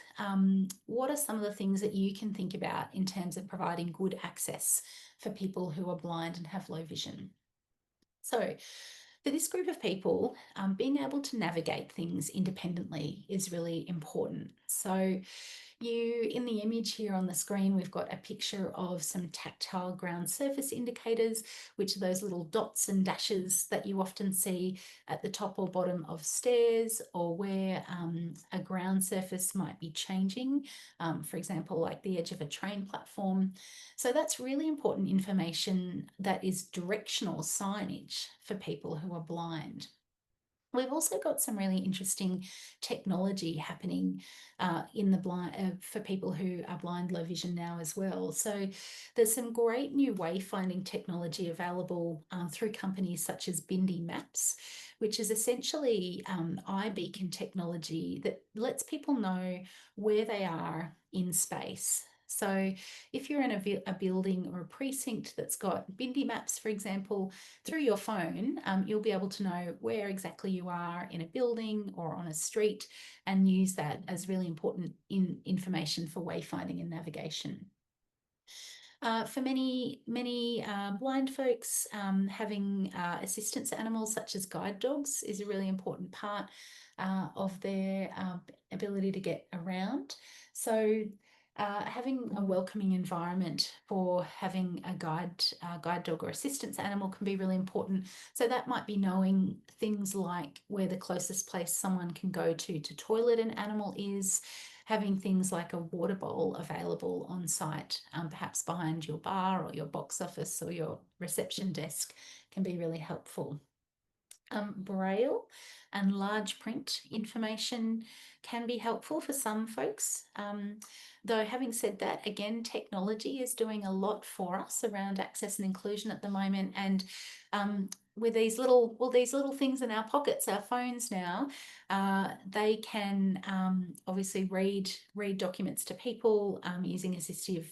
what are some of the things that you can think about in terms of providing good access for people who are blind and have low vision? So for this group of people, being able to navigate things independently is really important. So in the image here on the screen, we've got a picture of some tactile ground surface indicators, which are those little dots and dashes that you often see at the top or bottom of stairs, or where a ground surface might be changing, for example, like the edge of a train platform. So that's really important information that is directional signage for people who are blind. We've also got some really interesting technology happening in the blind for people who are blind, low vision now as well. So there's some great new wayfinding technology available through companies such as Bindi Maps, which is essentially iBeacon technology that lets people know where they are in space. So if you're in a building or a precinct that's got Bindi Maps, for example, through your phone, you'll be able to know where exactly you are in a building or on a street, and use that as really important information for wayfinding and navigation. For many blind folks, having assistance animals such as guide dogs is a really important part of their ability to get around. So having a welcoming environment for having a guide dog or assistance animal can be really important. So that might be knowing things like where the closest place someone can go to toilet an animal is, having things like a water bowl available on site, perhaps behind your bar or your box office or your reception desk, can be really helpful. Braille and large print information can be helpful for some folks. Though having said that, again, technology is doing a lot for us around access and inclusion at the moment. And with these little things in our pockets, our phones now, they can obviously read documents to people using assistive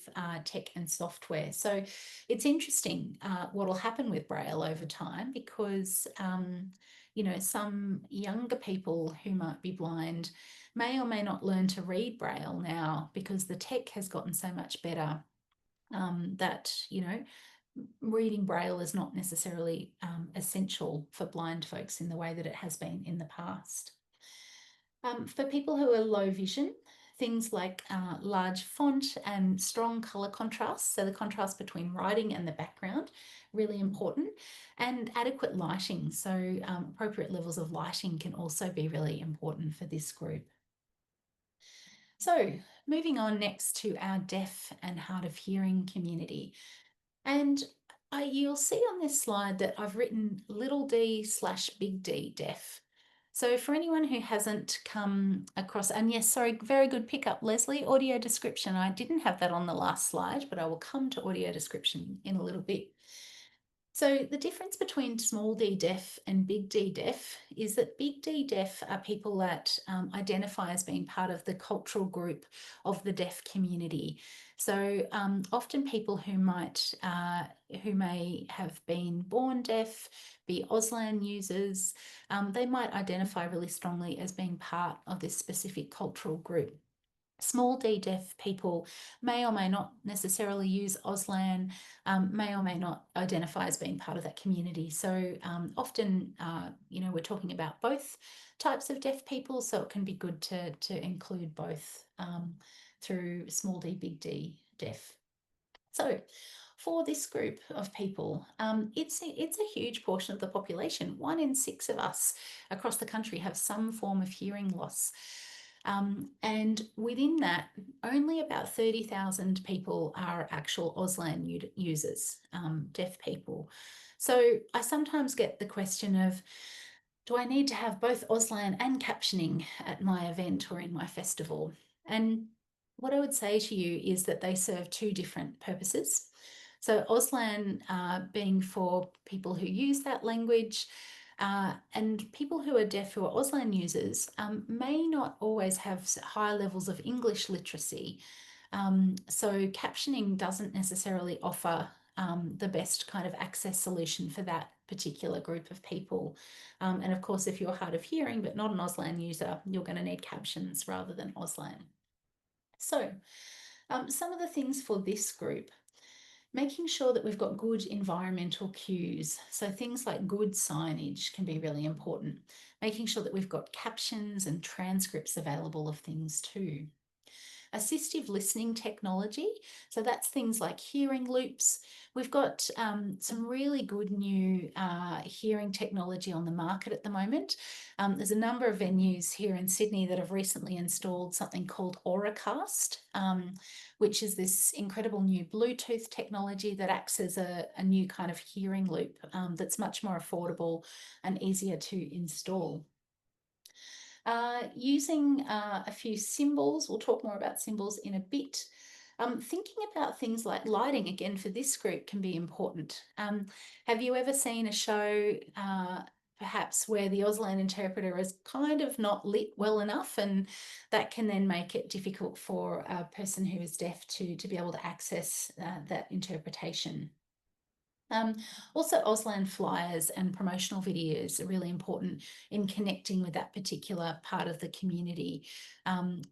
tech and software. So it's interesting what will happen with Braille over time, because you know, some younger people who might be blind may or may not learn to read Braille now, because the tech has gotten so much better that, you know, reading Braille is not necessarily essential for blind folks in the way that it has been in the past. For people who are low vision, things like large font and strong colour contrast, so the contrast between writing and the background, really important, and adequate lighting, so appropriate levels of lighting can also be really important for this group. So moving on next to our deaf and hard of hearing community. And you'll see on this slide that I've written little d/big D deaf. So for anyone who hasn't come across, and yes, sorry, very good pickup, Leslie, audio description. I didn't have that on the last slide, but I will come to audio description in a little bit. So the difference between small d deaf and big D deaf is that big D deaf are people that identify as being part of the cultural group of the deaf community. So often people who may have been born deaf, be Auslan users, they might identify really strongly as being part of this specific cultural group. Small d deaf people may or may not necessarily use Auslan, may or may not identify as being part of that community. So often, you know, we're talking about both types of deaf people, so it can be good to include both through small d, big D deaf. So for this group of people, it's a huge portion of the population. 1 in 6 of us across the country have some form of hearing loss. And within that, only about 30,000 people are actual Auslan users, deaf people. So I sometimes get the question of, do I need to have both Auslan and captioning at my event or in my festival? And what I would say to you is that they serve 2 different purposes. So Auslan being for people who use that language, and people who are deaf who are Auslan users may not always have high levels of English literacy. So captioning doesn't necessarily offer the best kind of access solution for that particular group of people. And of course, if you're hard of hearing but not an Auslan user, you're going to need captions rather than Auslan. So some of the things for this group: making sure that we've got good environmental cues. So things like good signage can be really important. Making sure that we've got captions and transcripts available of things too. Assistive listening technology. So that's things like hearing loops. We've got some really good new hearing technology on the market at the moment. There's a number of venues here in Sydney that have recently installed something called Auracast, which is this incredible new Bluetooth technology that acts as a new kind of hearing loop that's much more affordable and easier to install. Using a few symbols, we'll talk more about symbols in a bit. Thinking about things like lighting, again, for this group can be important. Have you ever seen a show perhaps where the Auslan interpreter is kind of not lit well enough, and that can then make it difficult for a person who is deaf to be able to access that interpretation? Also, Auslan flyers and promotional videos are really important in connecting with that particular part of the community.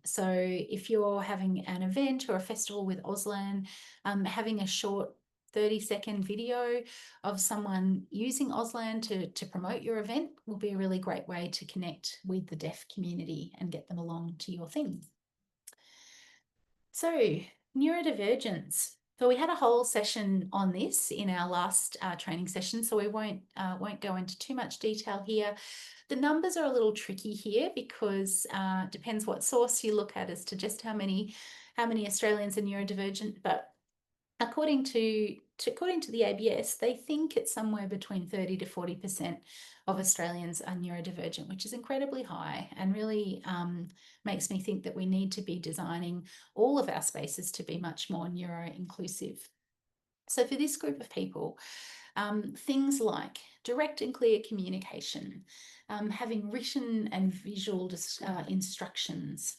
So if you're having an event or a festival with Auslan, having a short 30-second video of someone using Auslan to promote your event will be a really great way to connect with the deaf community and get them along to your thing. So, neurodivergence. So we had a whole session on this in our last training session, so we won't go into too much detail here. The numbers are a little tricky here because it depends what source you look at as to just how many Australians are neurodivergent, but according to the ABS, they think it's somewhere between 30 to 40% of Australians are neurodivergent, which is incredibly high and really makes me think that we need to be designing all of our spaces to be much more neuro-inclusive. So for this group of people, things like direct and clear communication, having written and visual instructions,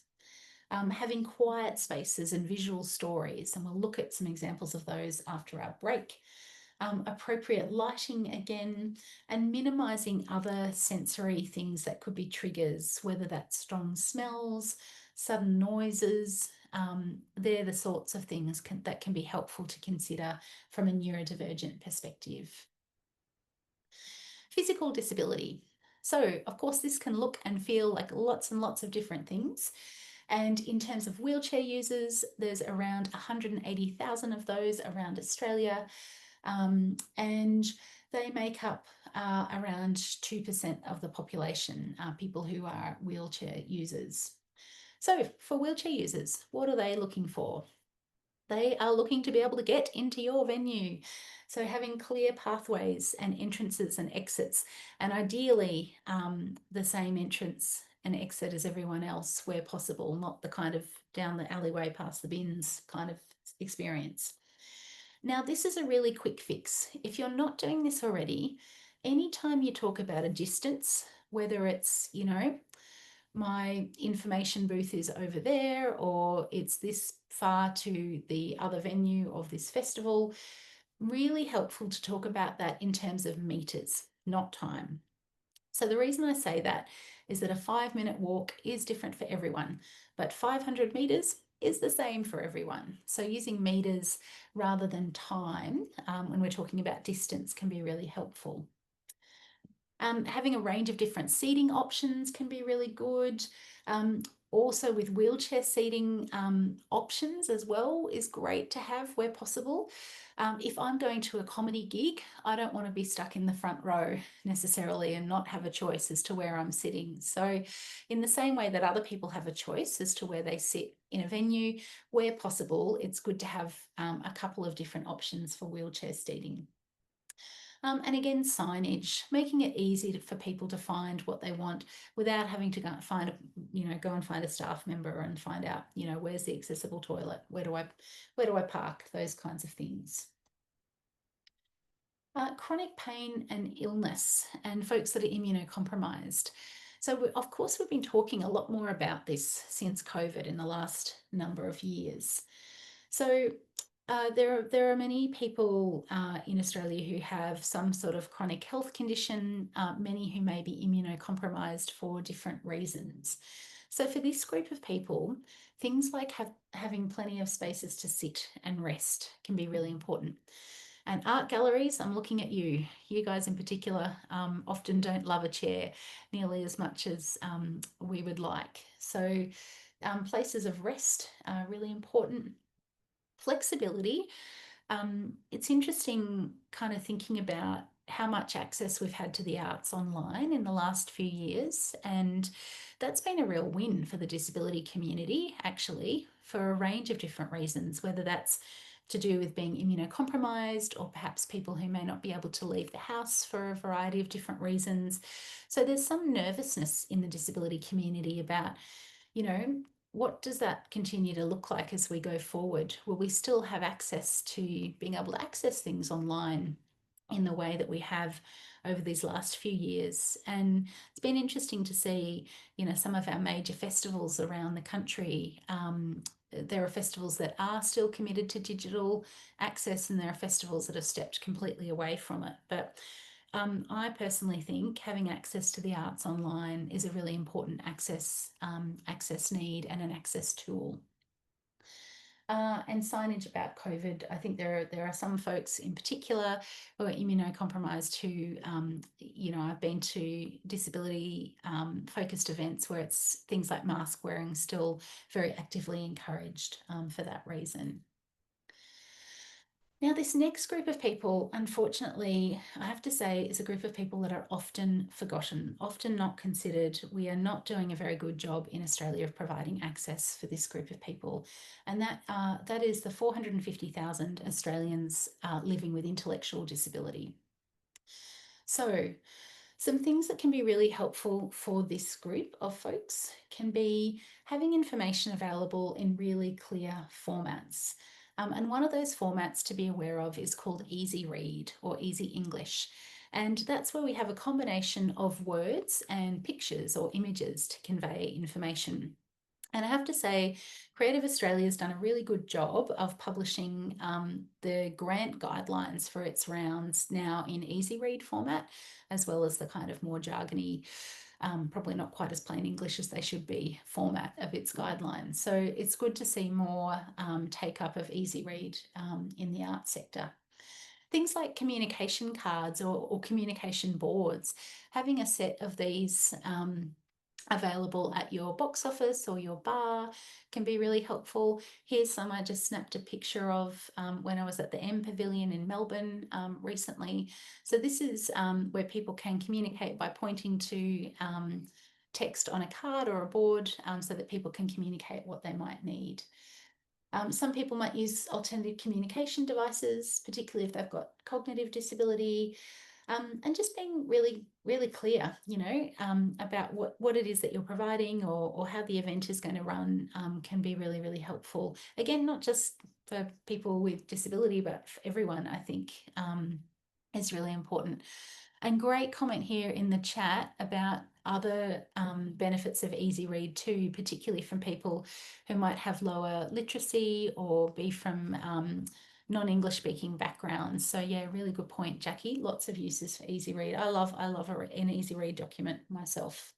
having quiet spaces and visual stories, and we'll look at some examples of those after our break. Appropriate lighting again, and minimizing other sensory things that could be triggers, whether that's strong smells, sudden noises. They're the sorts of things that can be helpful to consider from a neurodivergent perspective. Physical disability. So, of course, this can look and feel like lots and lots of different things. And in terms of wheelchair users, there's around 180,000 of those around Australia, and they make up around 2% of the population, people who are wheelchair users. So for wheelchair users, what are they looking for? They are looking to be able to get into your venue. So having clear pathways and entrances and exits, and ideally the same entrance and exit as everyone else where possible, not the kind of down the alleyway past the bins kind of experience. Now, this is a really quick fix. If you're not doing this already, anytime you talk about a distance, whether it's, you know, my information booth is over there, or it's this far to the other venue of this festival, really helpful to talk about that in terms of meters, not time. So the reason I say that is that a 5-minute walk is different for everyone, but 500 meters is the same for everyone. So using meters rather than time when we're talking about distance can be really helpful. Having a range of different seating options can be really good. Also with wheelchair seating options as well is great to have where possible. If I'm going to a comedy gig, I don't want to be stuck in the front row necessarily and not have a choice as to where I'm sitting. So in the same way that other people have a choice as to where they sit in a venue, where possible, it's good to have a couple of different options for wheelchair seating. And again, signage, making it easy for people to find what they want without having to go and find a staff member and find out, where's the accessible toilet, where do I park, those kinds of things. Chronic pain and illness and folks that are immunocompromised. So of course, we've been talking a lot more about this since COVID in the last number of years. So there are many people in Australia who have some sort of chronic health condition, many who may be immunocompromised for different reasons. So for this group of people, things like having plenty of spaces to sit and rest can be really important. And art galleries, I'm looking at you. You guys in particular often don't love a chair nearly as much as we would like. So places of rest are really important. Flexibility. It's interesting kind of thinking about how much access we've had to the arts online in the last few years, and that's been a real win for the disability community, actually, for a range of different reasons, whether that's to do with being immunocompromised or perhaps people who may not be able to leave the house for a variety of different reasons. So there's some nervousness in the disability community about, what does that continue to look like as we go forward? Will we still have access to being able to access things online in the way that we have over these last few years? And it's been interesting to see, some of our major festivals around the country there are festivals that are still committed to digital access, and there are festivals that have stepped completely away from it. But I personally think having access to the arts online is a really important access need and an access tool. And signage about COVID. I think there are some folks in particular who are immunocompromised who, I've been to disability focused events where it's things like mask wearing still very actively encouraged for that reason. Now, this next group of people, unfortunately, I have to say, is a group of people that are often forgotten, often not considered. We are not doing a very good job in Australia of providing access for this group of people. And that is the 450,000 Australians living with intellectual disability. So, some things that can be really helpful for this group of folks can be having information available in really clear formats. And one of those formats to be aware of is called Easy Read or Easy English. And that's where we have a combination of words and pictures or images to convey information. And I have to say, Creative Australia has done a really good job of publishing the grant guidelines for its rounds now in easy read format, as well as the kind of more jargony, probably not quite as plain English as they should be, format of its guidelines. So it's good to see more take up of easy read in the arts sector. Things like communication cards or communication boards, having a set of these available at your box office or your bar can be really helpful. Here's some I just snapped a picture of when I was at the M Pavilion in Melbourne recently. So this is where people can communicate by pointing to text on a card or a board so that people can communicate what they might need. Some people might use alternative communication devices, particularly if they've got cognitive disability. And just being really, really clear, about what it is that you're providing or how the event is going to run can be really, really helpful. Again, not just for people with disability, but for everyone, I think is really important. And great comment here in the chat about other benefits of easy read too, particularly from people who might have lower literacy or be from non-English speaking backgrounds. So yeah, really good point, Jackie. Lots of uses for easy read. I love an easy read document myself.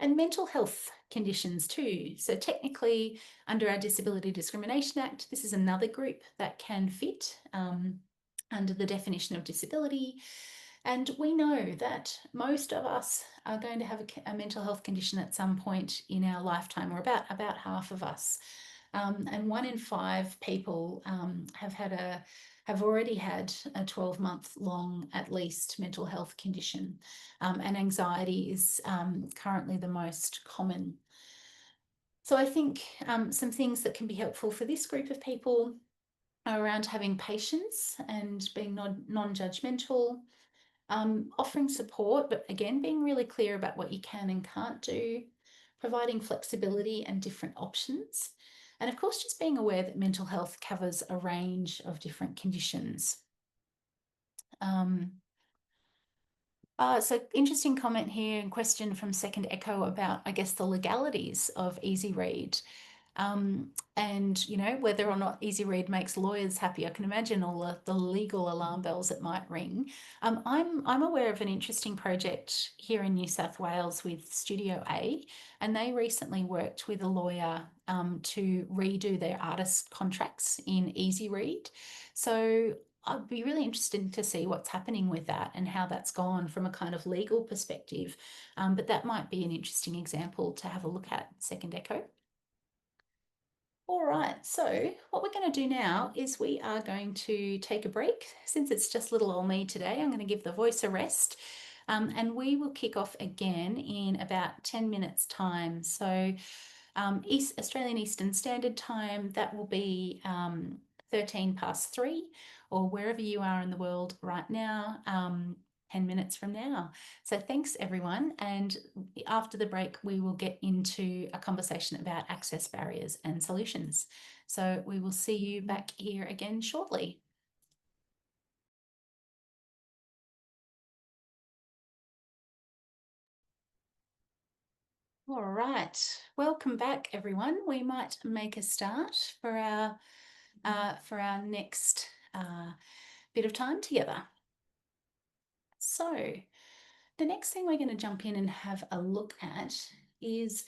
And mental health conditions too. So technically under our Disability Discrimination Act, this is another group that can fit under the definition of disability. And we know that most of us are going to have a mental health condition at some point in our lifetime, or about half of us. And 1 in 5 people have already had a 12-month long, at least, mental health condition. And anxiety is currently the most common. So I think some things that can be helpful for this group of people are around having patience and being non-judgmental, offering support, but again, being really clear about what you can and can't do, providing flexibility and different options. And of course, just being aware that mental health covers a range of different conditions. So interesting comment here and question from Second Echo about, I guess, the legalities of easy read. And whether or not easy read makes lawyers happy. I can imagine all the legal alarm bells it might ring. I'm aware of an interesting project here in New South Wales with Studio A, and they recently worked with a lawyer to redo their artist contracts in easy read. So I'd be really interested to see what's happening with that and how that's gone from a kind of legal perspective. But that might be an interesting example to have a look at, Second Echo. All right, so what we're going to do now is we are going to take a break. Since it's just little old me today, I'm going to give the voice a rest, and we will kick off again in about 10 minutes time. So Australian Eastern Standard Time, that will be 3:13, or wherever you are in the world right now, 10 minutes from now. So thanks everyone. And after the break, we will get into a conversation about access barriers and solutions. So we will see you back here again shortly. All right, welcome back, everyone. We might make a start for our next bit of time together. So, the next thing we're going to jump in and have a look at is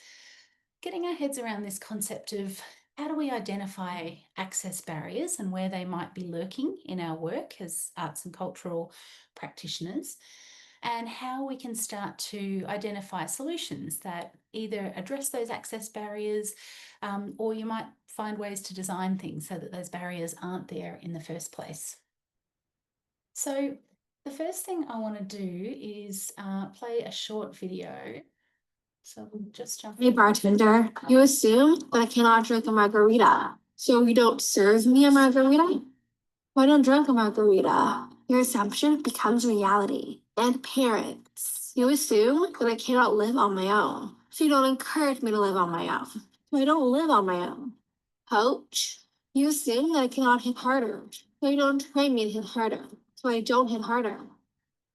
getting our heads around this concept of how do we identify access barriers and where they might be lurking in our work as arts and cultural practitioners, and how we can start to identify solutions that either address those access barriers, or you might find ways to design things so that those barriers aren't there in the first place. So the first thing I want to do is play a short video. So we'll just jump. Hey bartender, you assume that I cannot drink a margarita, so you don't serve me a margarita? If I don't drink a margarita, your assumption becomes reality. And parents, you assume that I cannot live on my own, so you don't encourage me to live on my own. So I don't live on my own. Coach, you assume that I cannot hit harder, so you don't train me to hit harder, so I don't hit harder.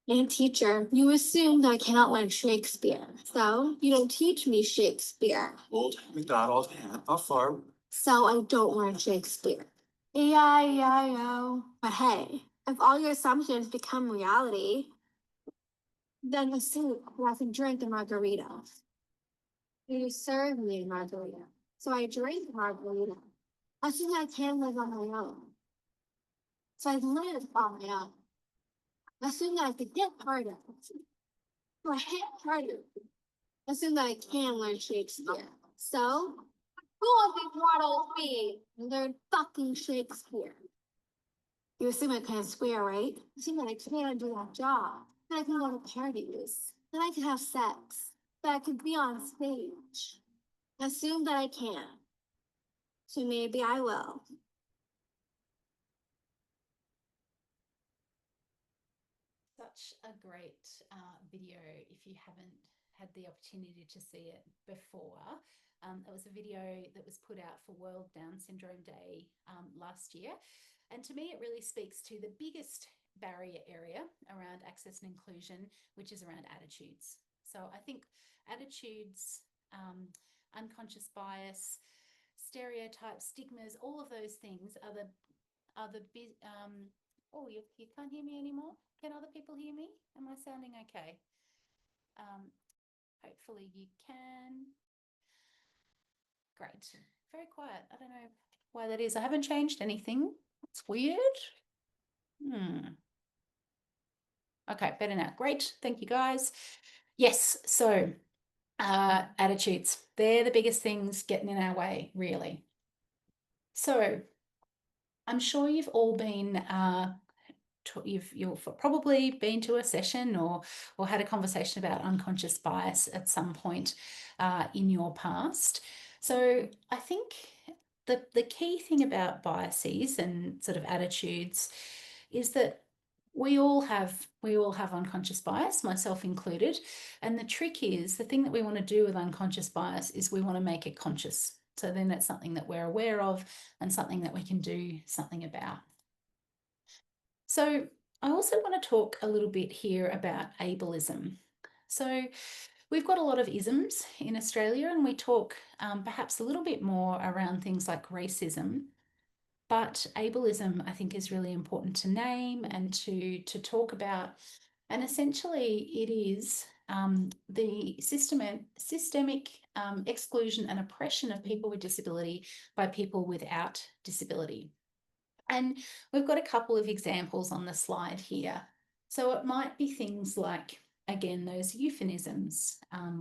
And teacher, you assume that I cannot learn Shakespeare, so you don't teach me Shakespeare. Old McDonald, how far? So I don't learn Shakespeare. E-I-E-I-O. But hey, if all your assumptions become reality, then assume that I can drink a margarita. You serve me a margarita, so I drink a margarita. Assume I can live on my own, so I live on my own. Assume that I could get harder, so I hit harder. Assume that I can learn Shakespeare. So, who will be waddle me and learn fucking Shakespeare? You assume I can square, right? Assume that I can't do that job. That I can go to parties. That I can have sex. That I can be on stage. Assume that I can. So maybe I will. Such a great video if you haven't had the opportunity to see it before. It was a video that was put out for World Down Syndrome Day last year. And to me, it really speaks to the biggest barrier area around access and inclusion, which is around attitudes. So I think attitudes, unconscious bias, stereotypes, stigmas, all of those things are the big, oh, you can't hear me anymore? Can other people hear me? Am I sounding okay? Hopefully you can. Great. Very quiet. I don't know why that is. I haven't changed anything. It's weird. Okay, better now. Great. Thank you, guys. Yes, so attitudes. They're the biggest things getting in our way, really. So I'm sure you've all been you've probably been to a session or had a conversation about unconscious bias at some point in your past. So I think the key thing about biases and sort of attitudes is that we all have unconscious bias, myself included. And the trick is, the thing that we want to do with unconscious bias is we want to make it conscious. So then it's something that we're aware of and something that we can do something about. So I also want to talk a little bit here about ableism. So we've got a lot of isms in Australia, and we talk perhaps a little bit more around things like racism. But ableism, I think, is really important to name and to talk about. And essentially it is the systemic exclusion and oppression of people with disability by people without disability. And we've got a couple of examples on the slide here. So it might be things like, again, those euphemisms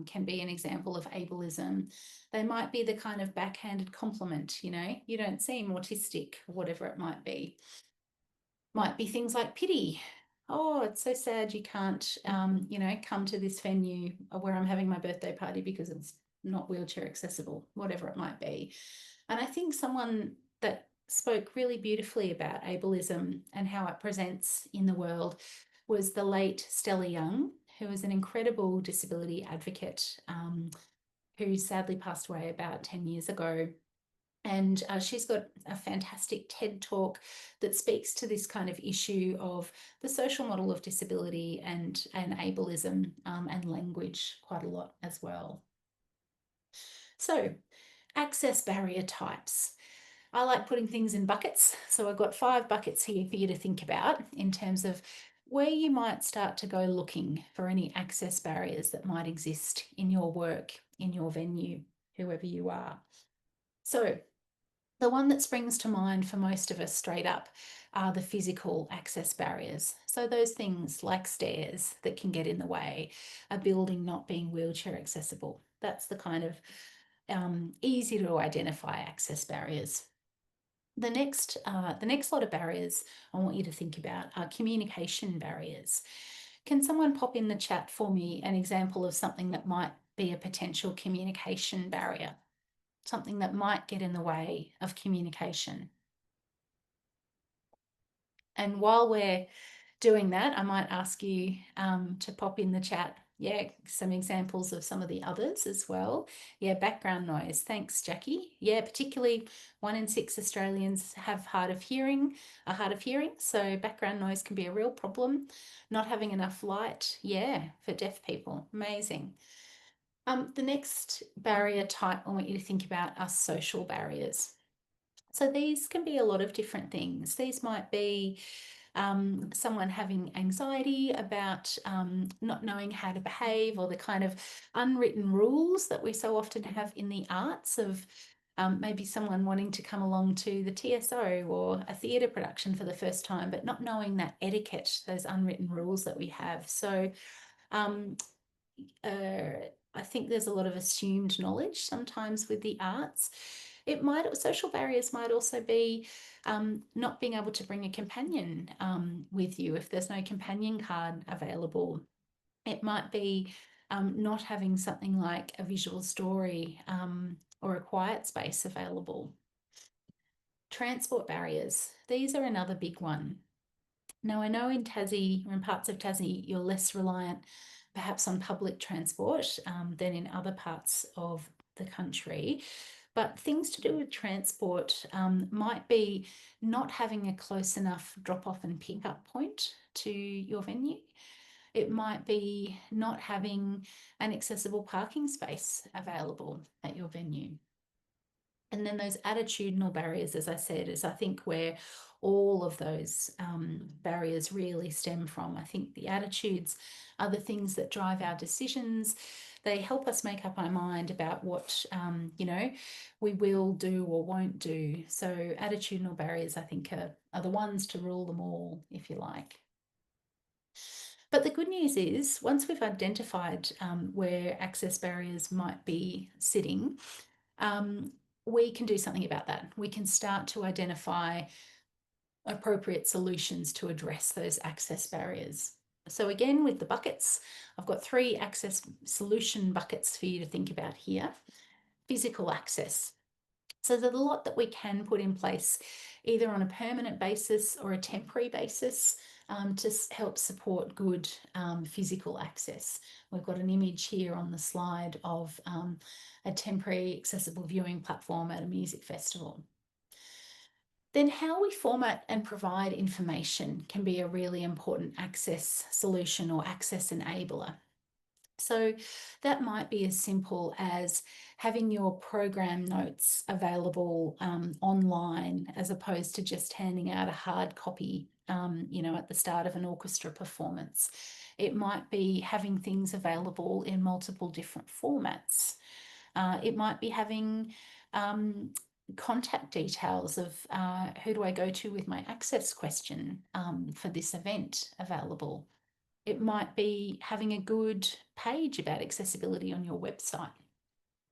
can be an example of ableism. They might be the kind of backhanded compliment, you know, you don't seem autistic, whatever it might be. Might be things like pity. Oh, it's so sad you can't, you know, come to this venue where I'm having my birthday party because it's not wheelchair accessible, whatever it might be. And I think someone that spoke really beautifully about ableism and how it presents in the world was the late Stella Young, who was an incredible disability advocate who sadly passed away about 10 years ago. And she's got a fantastic TED talk that speaks to this kind of issue of the social model of disability and ableism and language quite a lot as well. So, access barrier types. I like putting things in buckets. So I've got 5 buckets here for you to think about in terms of where you might start to go looking for any access barriers that might exist in your work, in your venue, whoever you are. So the one that springs to mind for most of us straight up are the physical access barriers. So those things like stairs that can get in the way, a building not being wheelchair accessible. That's the kind of easy to identify access barriers. The next lot of barriers I want you to think about are communication barriers. Can someone pop in the chat for me an example of something that might be a potential communication barrier? Something that might get in the way of communication. And while we're doing that, I might ask you to pop in the chat, some examples of some of the others as well. Background noise. Thanks, Jackie. Particularly 1 in 6 Australians have hard of hearing, so background noise can be a real problem. Not having enough light, for deaf people. Amazing. The next barrier type I want you to think about are social barriers. So these can be a lot of different things. These might be someone having anxiety about not knowing how to behave, or the kind of unwritten rules that we so often have in the arts of maybe someone wanting to come along to the TSO or a theatre production for the first time, but not knowing that etiquette, those unwritten rules that we have. So I think there's a lot of assumed knowledge sometimes with the arts. Social barriers might also be not being able to bring a companion with you if there's no companion card available. It might be not having something like a visual story or a quiet space available. Transport barriers, these are another big one. Now, I know in Tassie, or in parts of Tassie, you're less reliant perhaps on public transport than in other parts of the country. But things to do with transport might be not having a close enough drop-off and pick-up point to your venue. It might be not having an accessible parking space available at your venue. And then those attitudinal barriers, as I said, is I think where all of those barriers really stem from. I think the attitudes are the things that drive our decisions. They help us make up our mind about what, we will do or won't do. So attitudinal barriers, I think, are the ones to rule them all, if you like. But the good news is, once we've identified where access barriers might be sitting, we can do something about that. We can start to identify appropriate solutions to address those access barriers. So again, with the buckets, I've got 3 access solution buckets for you to think about here. Physical access. So there's a lot that we can put in place, either on a permanent basis or a temporary basis, to help support good physical access. We've got an image here on the slide of a temporary accessible viewing platform at a music festival. Then how we format and provide information can be a really important access solution or access enabler. So that might be as simple as having your program notes available online, as opposed to just handing out a hard copy, at the start of an orchestra performance. It might be having things available in multiple different formats. It might be having contact details of who do I go to with my access question for this event available. It might be having a good page about accessibility on your website.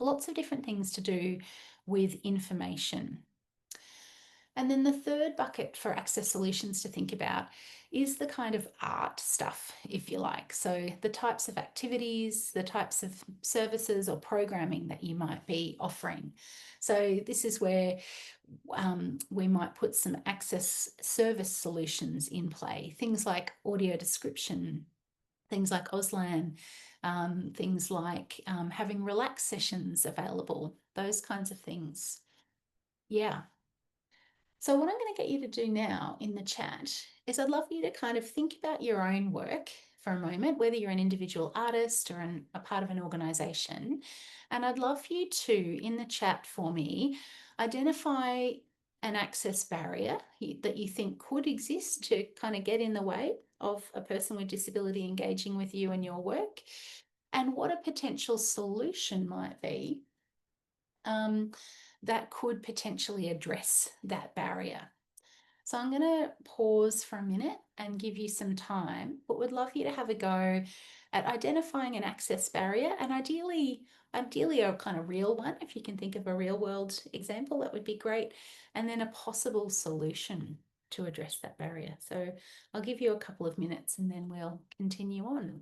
Lots of different things to do with information. And then the third bucket for access solutions to think about is the kind of art stuff, if you like. So the types of activities, the types of services or programming that you might be offering. So this is where we might put some access service solutions in play. Things like audio description, things like Auslan, things like having relax sessions available, those kinds of things. So what I'm going to get you to do now in the chat is I'd love you to kind of think about your own work for a moment, whether you're an individual artist or a part of an organisation. And I'd love for you to, in the chat for me, identify an access barrier that you think could exist to kind of get in the way of a person with disability engaging with you and your work, and what a potential solution might be that could potentially address that barrier. So I'm going to pause for a minute and give you some time, but would love you to have a go at identifying an access barrier, and ideally a kind of real one. If you can think of a real world example, that would be great. And then a possible solution to address that barrier. So I'll give you a couple of minutes and then we'll continue on.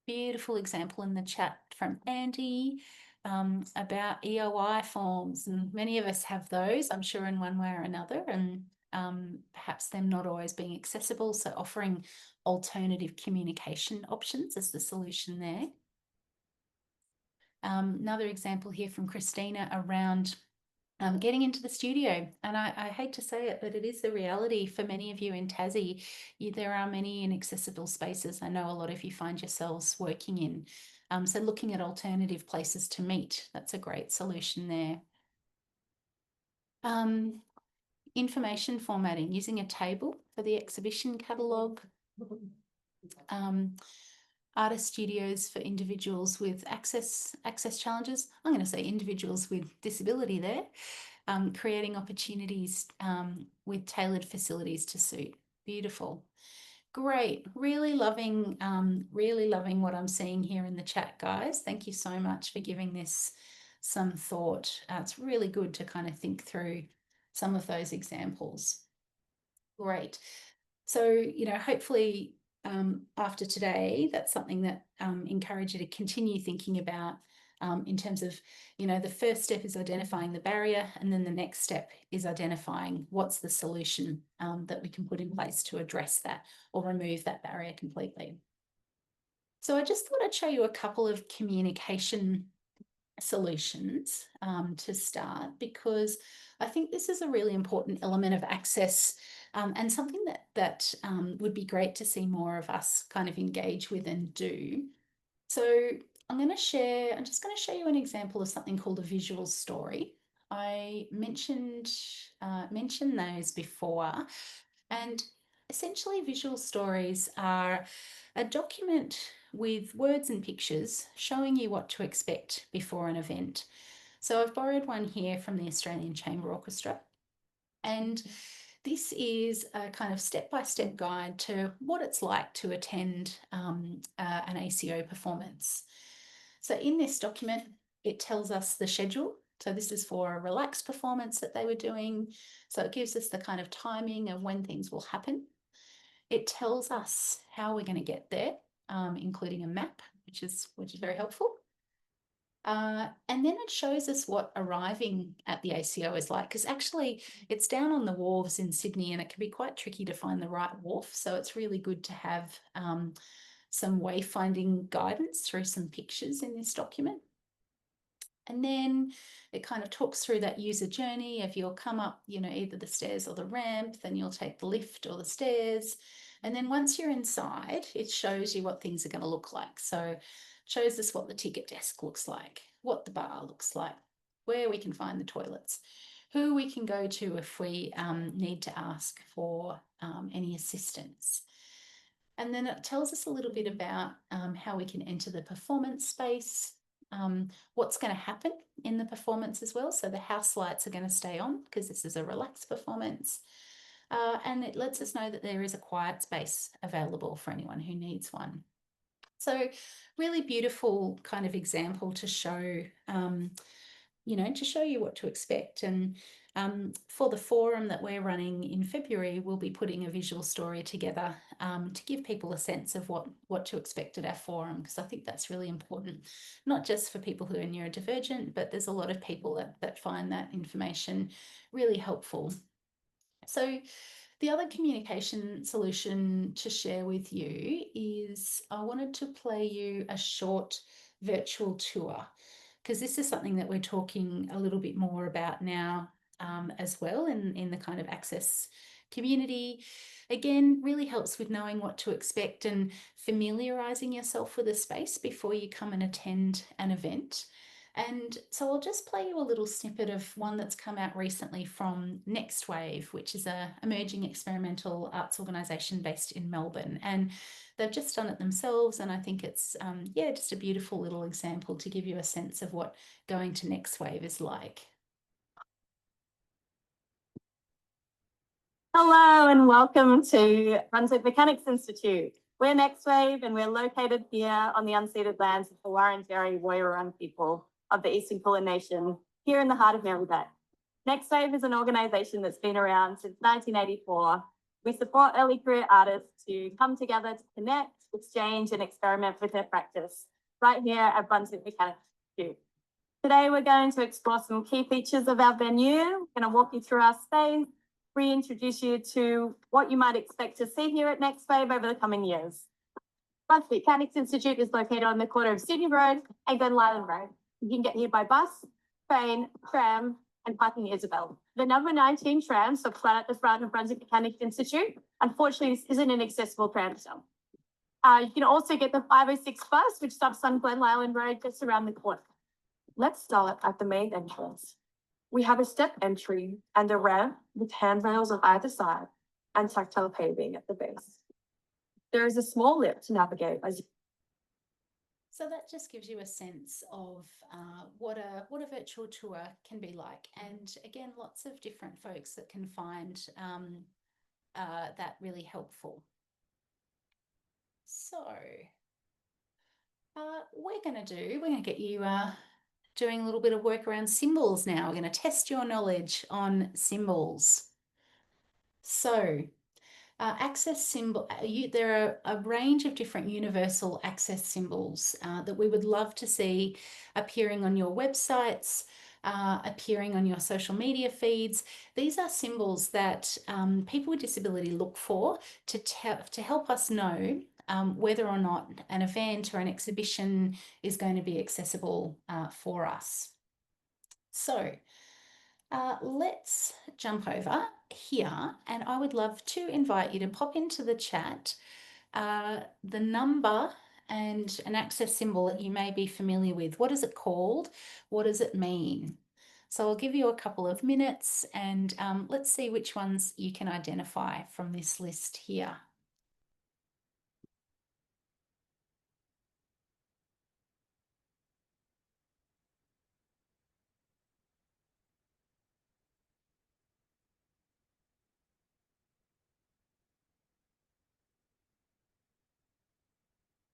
Beautiful example in the chat from Andy about EOI forms, and many of us have those, I'm sure, in one way or another, and perhaps them not always being accessible, so offering alternative communication options is the solution there. Another example here from Christina around getting into the studio. And I hate to say it, but it is the reality for many of you in Tassie. There are many inaccessible spaces. I know a lot of you find yourselves working in. So looking at alternative places to meet, that's a great solution there. Information formatting, using a table for the exhibition catalogue. Artist studios for individuals with access challenges. I'm going to say individuals with disability there. Creating opportunities with tailored facilities to suit. Beautiful. Great. Really loving what I'm seeing here in the chat, guys. Thank you so much for giving this some thought. It's really good to kind of think through some of those examples. Great. So, you know, hopefully after today, that's something that encourage you to continue thinking about in terms of, you know, the first step is identifying the barrier, and then the next step is identifying what's the solution that we can put in place to address that or remove that barrier completely. So I just thought I'd show you a couple of communication solutions to start, because I think this is a really important element of access and something that would be great to see more of us kind of engage with and do. So I'm just going to show you an example of something called a visual story. I mentioned those before, and essentially visual stories are a document with words and pictures showing you what to expect before an event. So I've borrowed one here from the Australian Chamber Orchestra, and this is a kind of step-by-step guide to what it's like to attend an ACO performance. So in this document, it tells us the schedule. So this is for a relaxed performance that they were doing. So it gives us the kind of timing of when things will happen. It tells us how we're going to get there, including a map, which is very helpful. And then it shows us what arriving at the ACO is like, because actually it's down on the wharves in Sydney and it can be quite tricky to find the right wharf. So it's really good to have some wayfinding guidance through some pictures in this document. And then it kind of talks through that user journey. If you'll come up, you know, either the stairs or the ramp, then you'll take the lift or the stairs. And then once you're inside, it shows you what things are going to look like. So it shows us what the ticket desk looks like, what the bar looks like, where we can find the toilets, who we can go to if we need to ask for any assistance. And then it tells us a little bit about how we can enter the performance space, what's going to happen in the performance as well. So the house lights are going to stay on because this is a relaxed performance. And it lets us know that there is a quiet space available for anyone who needs one. So really beautiful kind of example to show, to show you what to expect. And for the forum that we're running in February, we'll be putting a visual story together to give people a sense of what to expect at our forum, because I think that's really important, not just for people who are neurodivergent, but there's a lot of people that find that information really helpful. So the other communication solution to share with you is I wanted to play you a short virtual tour, because this is something that we're talking a little bit more about now as well in the kind of access community. Again, really helps with knowing what to expect and familiarising yourself with a space before you come and attend an event. And so I'll just play you a little snippet of one that's come out recently from Next Wave, which is an emerging experimental arts organisation based in Melbourne. And they've just done it themselves. And I think it's, just a beautiful little example to give you a sense of what going to Next Wave is like. Hello and welcome to Brunswick Mechanics Institute. We're Next Wave and we're located here on the unceded lands of the Wurundjeri Woiwurrung people of the Eastern Kulin Nation, here in the heart of Mary Bay. Next Wave is an organisation that's been around since 1984. We support early career artists to come together to connect, exchange and experiment with their practice right here at Brunswick Mechanics Institute. Today we're going to explore some key features of our venue. We're going to walk you through our space, reintroduce you to what you might expect to see here at Next Wave over the coming years. Brunswick Mechanics Institute is located on the corner of Sydney Road and Glen Lyland Road. You can get here by bus, train, tram, and parking is available. The number 19 tram stops right at the front of Brunswick Mechanics Institute. Unfortunately, this isn't an accessible tram stop. You can also get the 506 bus, which stops on Glen Lyland Road just around the corner. Let's start at the main entrance. We have a step entry and a ramp with handrails on either side and tactile paving at the base. There is a small lift to navigate as So that just gives you a sense of what a virtual tour can be like. And again, lots of different folks that can find that really helpful. So we're going to get you doing a little bit of work around symbols now. We're going to test your knowledge on symbols. So access symbol, there are a range of different universal access symbols that we would love to see appearing on your websites, appearing on your social media feeds. These are symbols that people with disability look for to help us know whether or not an event or an exhibition is going to be accessible for us. So let's jump over here, and I would love to invite you to pop into the chat the number and an access symbol that you may be familiar with. What is it called? What does it mean? So I'll give you a couple of minutes and let's see which ones you can identify from this list here.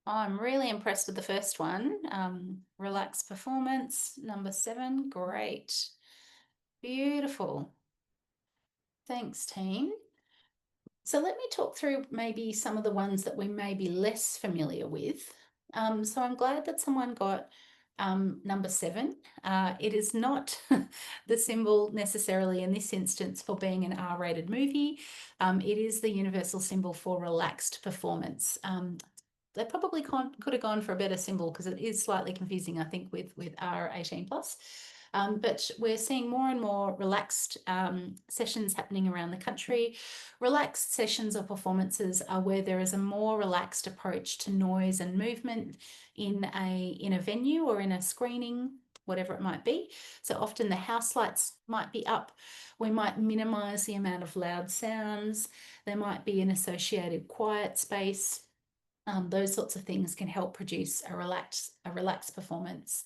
I'm really impressed with the first one. Relaxed performance, number 7. Great. Beautiful. Thanks, team. So let me talk through maybe some of the ones that we may be less familiar with. So I'm glad that someone got number 7. It is not the symbol necessarily in this instance for being an R-rated movie. It is the universal symbol for relaxed performance. They probably could have gone for a better symbol because it is slightly confusing, I think, with R18+. But we're seeing more and more relaxed sessions happening around the country. Relaxed sessions or performances are where there is a more relaxed approach to noise and movement in a venue or in a screening, whatever it might be. So often the house lights might be up. We might minimise the amount of loud sounds. There might be an associated quiet space. Those sorts of things can help produce a relaxed performance.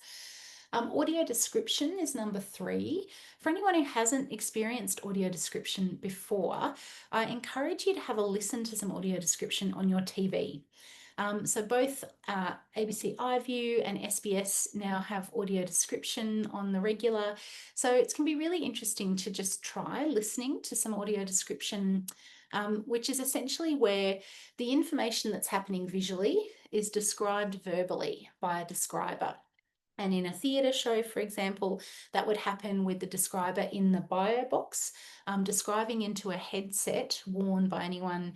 Audio description is number 3. For anyone who hasn't experienced audio description before, I encourage you to have a listen to some audio description on your TV. So both ABC iView and SBS now have audio description on the regular. So it can be really interesting to just try listening to some audio description, which is essentially where the information that's happening visually is described verbally by a describer. And in a theatre show, for example, that would happen with the describer in the bio box, describing into a headset worn by anyone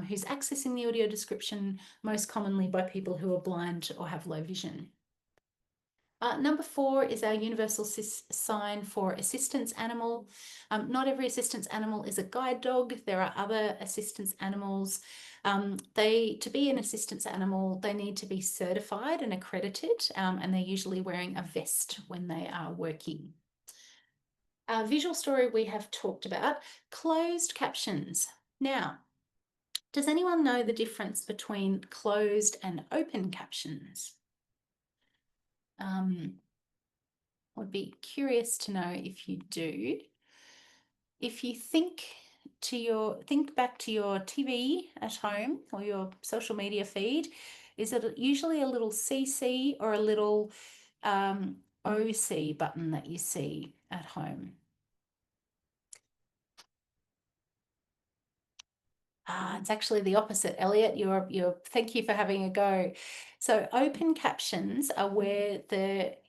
who's accessing the audio description, most commonly by people who are blind or have low vision. Number 4 is our universal sign for assistance animal. Not every assistance animal is a guide dog. There are other assistance animals. To be an assistance animal, they need to be certified and accredited, and they're usually wearing a vest when they are working. Our visual story we have talked about, closed captions. Now, does anyone know the difference between closed and open captions? I'd be curious to know if you do. If you think back to your TV at home or your social media feed, is it usually a little CC or a little OC button that you see at home? It's actually the opposite, Elliot. Thank you for having a go. So open captions are where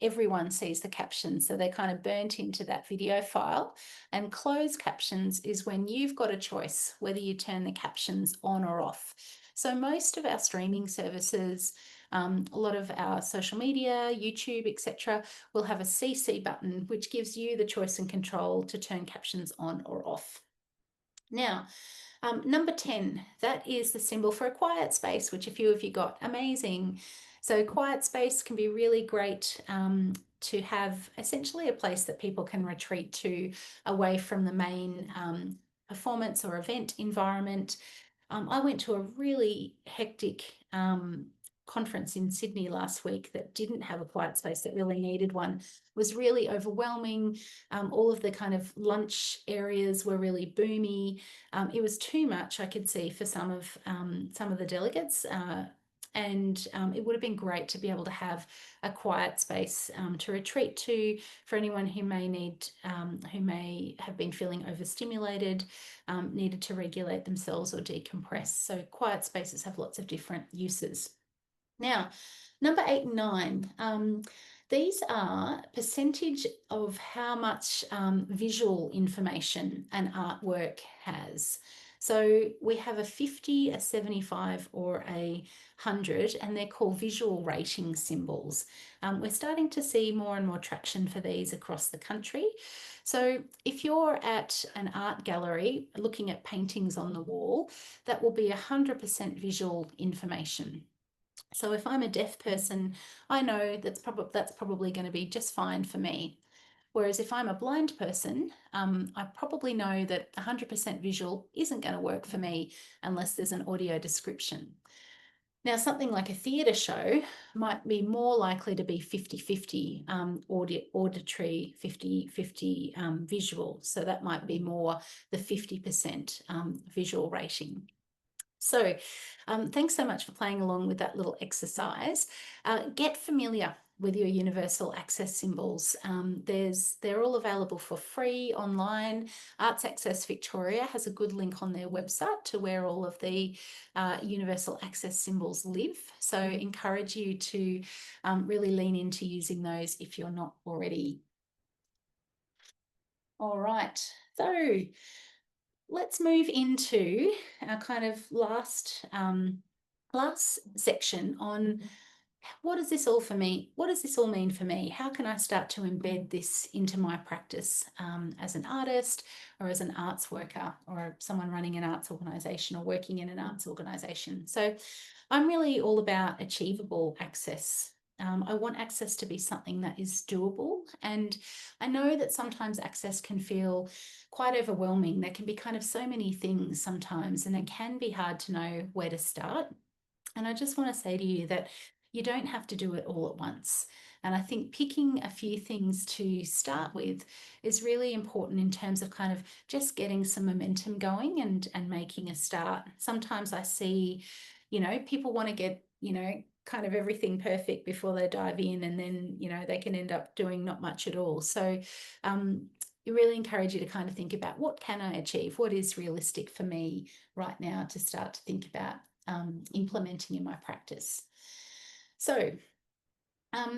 everyone sees the captions, so they're kind of burnt into that video file. And closed captions is when you've got a choice whether you turn the captions on or off. So most of our streaming services, a lot of our social media, YouTube, etc., will have a CC button, which gives you the choice and control to turn captions on or off. Now, number 10, that is the symbol for a quiet space, which a few of you got. Amazing. So quiet space can be really great to have essentially a place that people can retreat to away from the main performance or event environment. I went to a really hectic conference in Sydney last week that didn't have a quiet space, that really needed one. It was really overwhelming. All of the kind of lunch areas were really boomy. It was too much, I could see, for some of the delegates. And it would have been great to be able to have a quiet space to retreat to for anyone who may have been feeling overstimulated, needed to regulate themselves or decompress. So quiet spaces have lots of different uses. Now, number 8 and 9, these are percentage of how much visual information an artwork has. So we have a 50, a 75 or a 100, and they're called visual rating symbols. We're starting to see more and more traction for these across the country. So if you're at an art gallery looking at paintings on the wall, that will be 100% visual information. So if I'm a deaf person, I know that's probably going to be just fine for me. Whereas if I'm a blind person, I probably know that 100% visual isn't going to work for me unless there's an audio description. Now, something like a theatre show might be more likely to be 50-50 auditory, 50-50 visual. So that might be more the 50% visual rating. So thanks so much for playing along with that little exercise. Get familiar with your universal access symbols. They're all available for free online. Arts Access Victoria has a good link on their website to where all of the universal access symbols live. So encourage you to really lean into using those if you're not already. All right, so let's move into our kind of last section on what does this all mean for me? How can I start to embed this into my practice as an artist or as an arts worker or someone running an arts organisation or working in an arts organisation? So I'm really all about achievable access. I want access to be something that is doable, and I know that sometimes access can feel quite overwhelming. There can be kind of so many things sometimes, and it can be hard to know where to start. And I just want to say to you that you don't have to do it all at once. And I think picking a few things to start with is really important in terms of kind of just getting some momentum going and making a start. Sometimes I see you know, people want to get, you know, kind of everything perfect before they dive in, and then, you know, they can end up doing not much at all. So I really encourage you to kind of think about, what can I achieve? What is realistic for me right now to start to think about implementing in my practice? So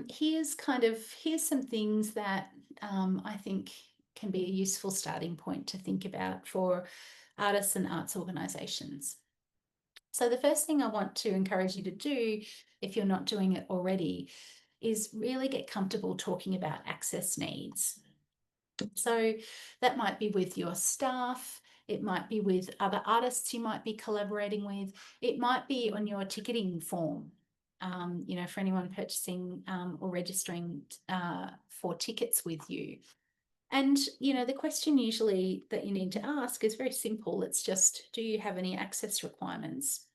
here's some things that I think can be a useful starting point to think about for artists and arts organisations. So the first thing I want to encourage you to do, if you're not doing it already, is really get comfortable talking about access needs. So that might be with your staff, it might be with other artists you might be collaborating with, it might be on your ticketing form. You know, for anyone purchasing or registering for tickets with you. And, you know, the question usually that you need to ask is very simple. It's just, do you have any access requirements?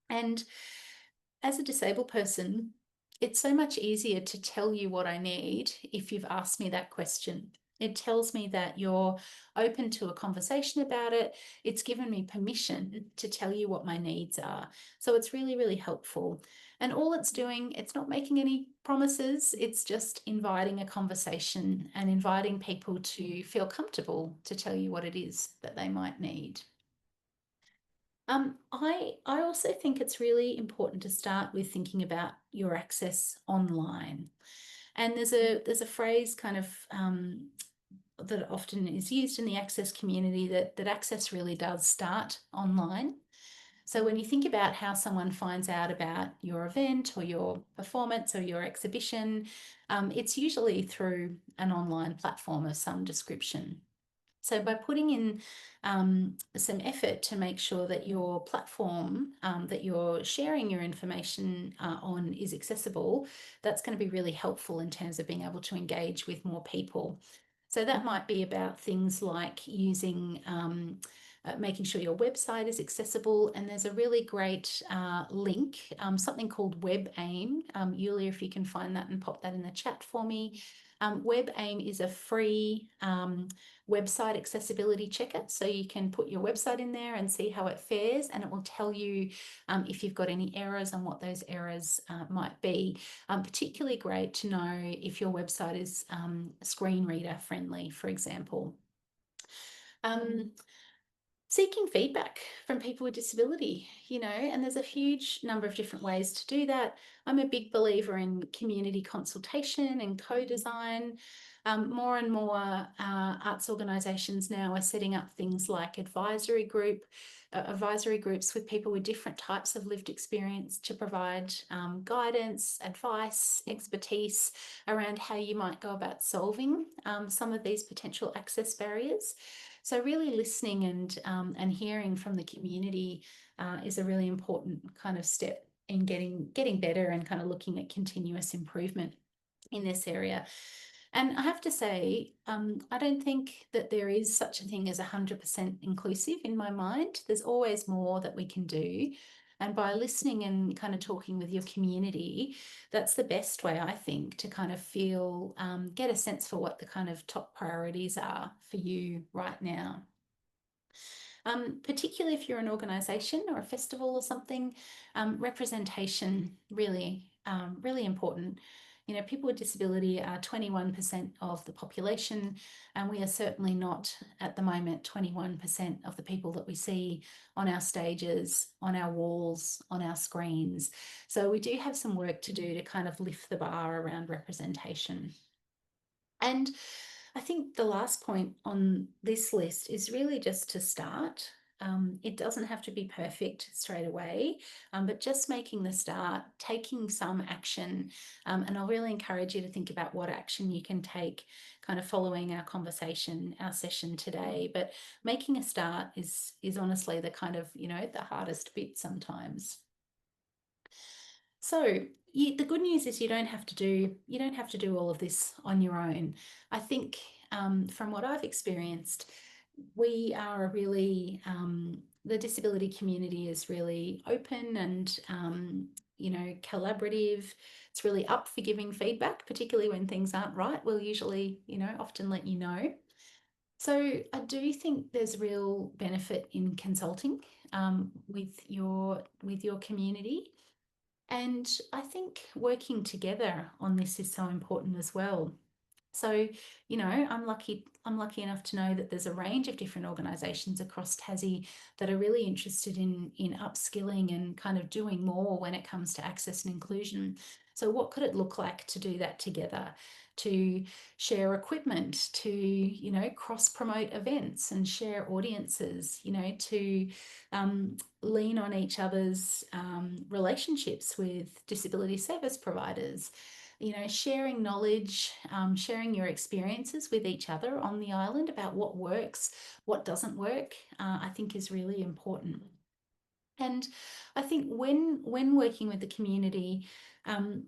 And as a disabled person, it's so much easier to tell you what I need if you've asked me that question. It tells me that you're open to a conversation about it. It's given me permission to tell you what my needs are. So it's really, really helpful. And all it's doing, it's not making any promises. It's just inviting a conversation and inviting people to feel comfortable to tell you what it is that they might need. I also think it's really important to start with thinking about your access online. And there's a phrase kind of that often is used in the access community that access really does start online. So when you think about how someone finds out about your event or your performance or your exhibition, it's usually through an online platform of some description. So by putting in some effort to make sure that your platform that you're sharing your information on is accessible, that's going to be really helpful in terms of being able to engage with more people. So that might be about things like using making sure your website is accessible, and there's a really great link, something called WebAIM. Yulia, if you can find that and pop that in the chat for me. WebAIM is a free website accessibility checker, so you can put your website in there and see how it fares, and it will tell you if you've got any errors and what those errors might be. Particularly great to know if your website is screen reader friendly, for example. Seeking feedback from people with disability, you know, and there's a huge number of different ways to do that. I'm a big believer in community consultation and co-design. More and more arts organisations now are setting up things like advisory groups with people with different types of lived experience to provide guidance, advice, expertise around how you might go about solving some of these potential access barriers. So really listening and hearing from the community is a really important kind of step in getting better and kind of looking at continuous improvement in this area. And I have to say, I don't think that there is such a thing as 100% inclusive in my mind. There's always more that we can do. And by listening and kind of talking with your community, that's the best way, I think, to kind of feel, get a sense for what the kind of top priorities are for you right now. Particularly if you're an organisation or a festival or something, representation really, really important. You know, people with disability are 21% of the population, and we are certainly not at the moment 21% of the people that we see on our stages, on our walls, on our screens. So we do have some work to do to kind of lift the bar around representation. And I think the last point on this list is really just to start. It doesn't have to be perfect straight away, but just making the start, taking some action. And I'll really encourage you to think about what action you can take kind of following our conversation, our session today. But making a start is honestly the kind of, you know, the hardest bit sometimes. So the good news is you don't have to do all of this on your own. I think from what I've experienced, we are really, the disability community is really open and, you know, collaborative. It's really up for giving feedback, particularly when things aren't right. We'll usually, you know, often let you know. So I do think there's real benefit in consulting with your community. And I think working together on this is so important as well. So, you know, I'm lucky enough to know that there's a range of different organisations across Tassie that are really interested in upskilling and kind of doing more when it comes to access and inclusion. So what could it look like to do that together, to share equipment, to, you know, cross-promote events and share audiences, you know, to lean on each other's relationships with disability service providers, you know, sharing knowledge, sharing your experiences with each other on the island about what works, what doesn't work, I think is really important. And I think when working with the community,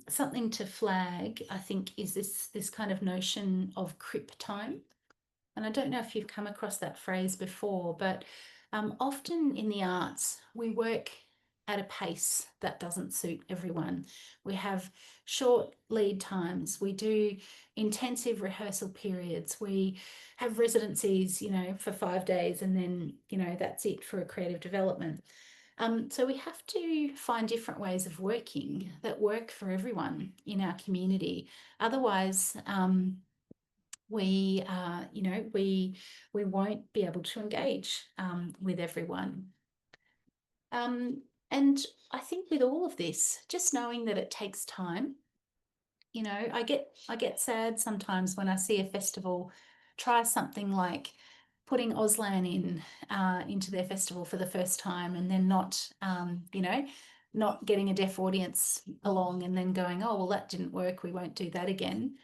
something to flag, I think, is this kind of notion of crip time. And I don't know if you've come across that phrase before, but often in the arts, we work at a pace that doesn't suit everyone. We have short lead times. We do intensive rehearsal periods. We have residencies, you know, for 5 days, and then, you know, that's it for a creative development. So we have to find different ways of working that work for everyone in our community. Otherwise, we won't be able to engage with everyone. And I think with all of this, just knowing that it takes time, you know, I get sad sometimes when I see a festival try something like putting Auslan into their festival for the first time, and then not getting a deaf audience along, and then going, oh well, that didn't work, we won't do that again.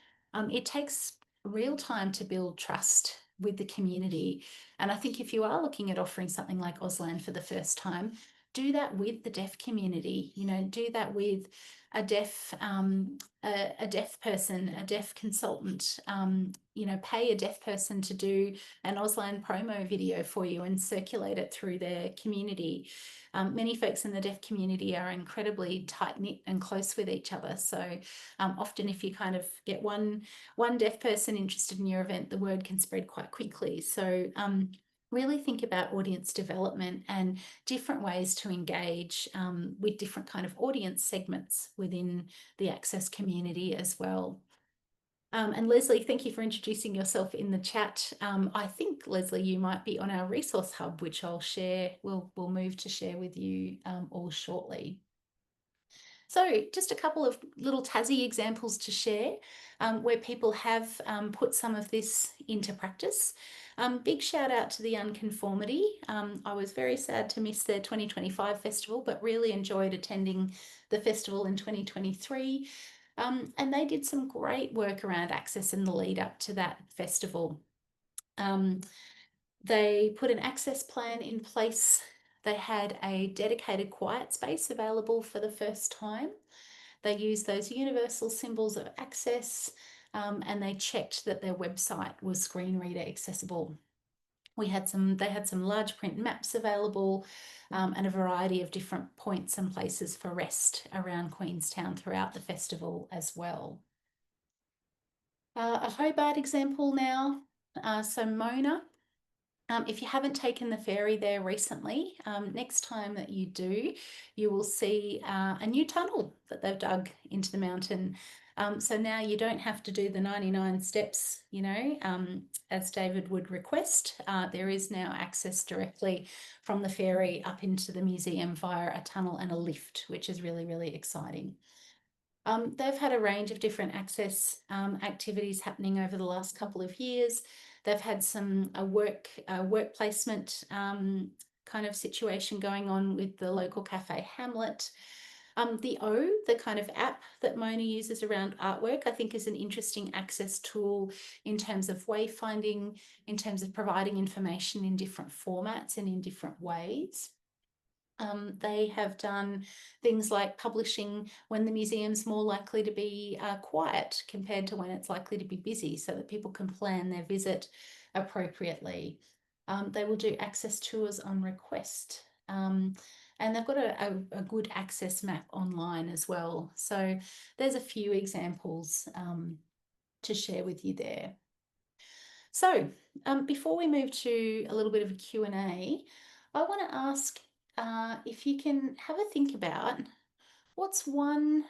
It takes real time to build trust with the community, and I think if you are looking at offering something like Auslan for the first time, do that with the deaf community. You know, do that with a deaf person, a deaf consultant. You know, pay a deaf person to do an Auslan promo video for you and circulate it through their community. Many folks in the deaf community are incredibly tight-knit and close with each other. So often if you kind of get one deaf person interested in your event, the word can spread quite quickly. So really think about audience development and different ways to engage with different kind of audience segments within the access community as well. And Leslie, thank you for introducing yourself in the chat. I think, Leslie, you might be on our resource hub, which I'll share. We'll move to share with you all shortly. So just a couple of little Tassie examples to share where people have put some of this into practice. Big shout out to the Unconformity. I was very sad to miss their 2025 festival, but really enjoyed attending the festival in 2023. And they did some great work around access in the lead up to that festival. They put an access plan in place. They had a dedicated quiet space available for the first time. They used those universal symbols of access, and they checked that their website was screen reader accessible. They had some large print maps available, and a variety of different points and places for rest around Queenstown throughout the festival as well. A Hobart example now. So Mona, if you haven't taken the ferry there recently, next time that you do, you will see a new tunnel that they've dug into the mountain. So now you don't have to do the 99 steps, you know, as David would request. There is now access directly from the ferry up into the museum via a tunnel and a lift, which is really, really exciting. They've had a range of different access activities happening over the last couple of years. They've had a work placement kind of situation going on with the local cafe Hamlet. The kind of app that Mona uses around artwork, I think is an interesting access tool in terms of wayfinding, in terms of providing information in different formats and in different ways. They have done things like publishing when the museum's more likely to be quiet compared to when it's likely to be busy, so that people can plan their visit appropriately. They will do access tours on request. And they've got a good access map online as well. So there's a few examples to share with you there. So before we move to a little bit of a Q&A, I want to ask, if you can have a think about what's one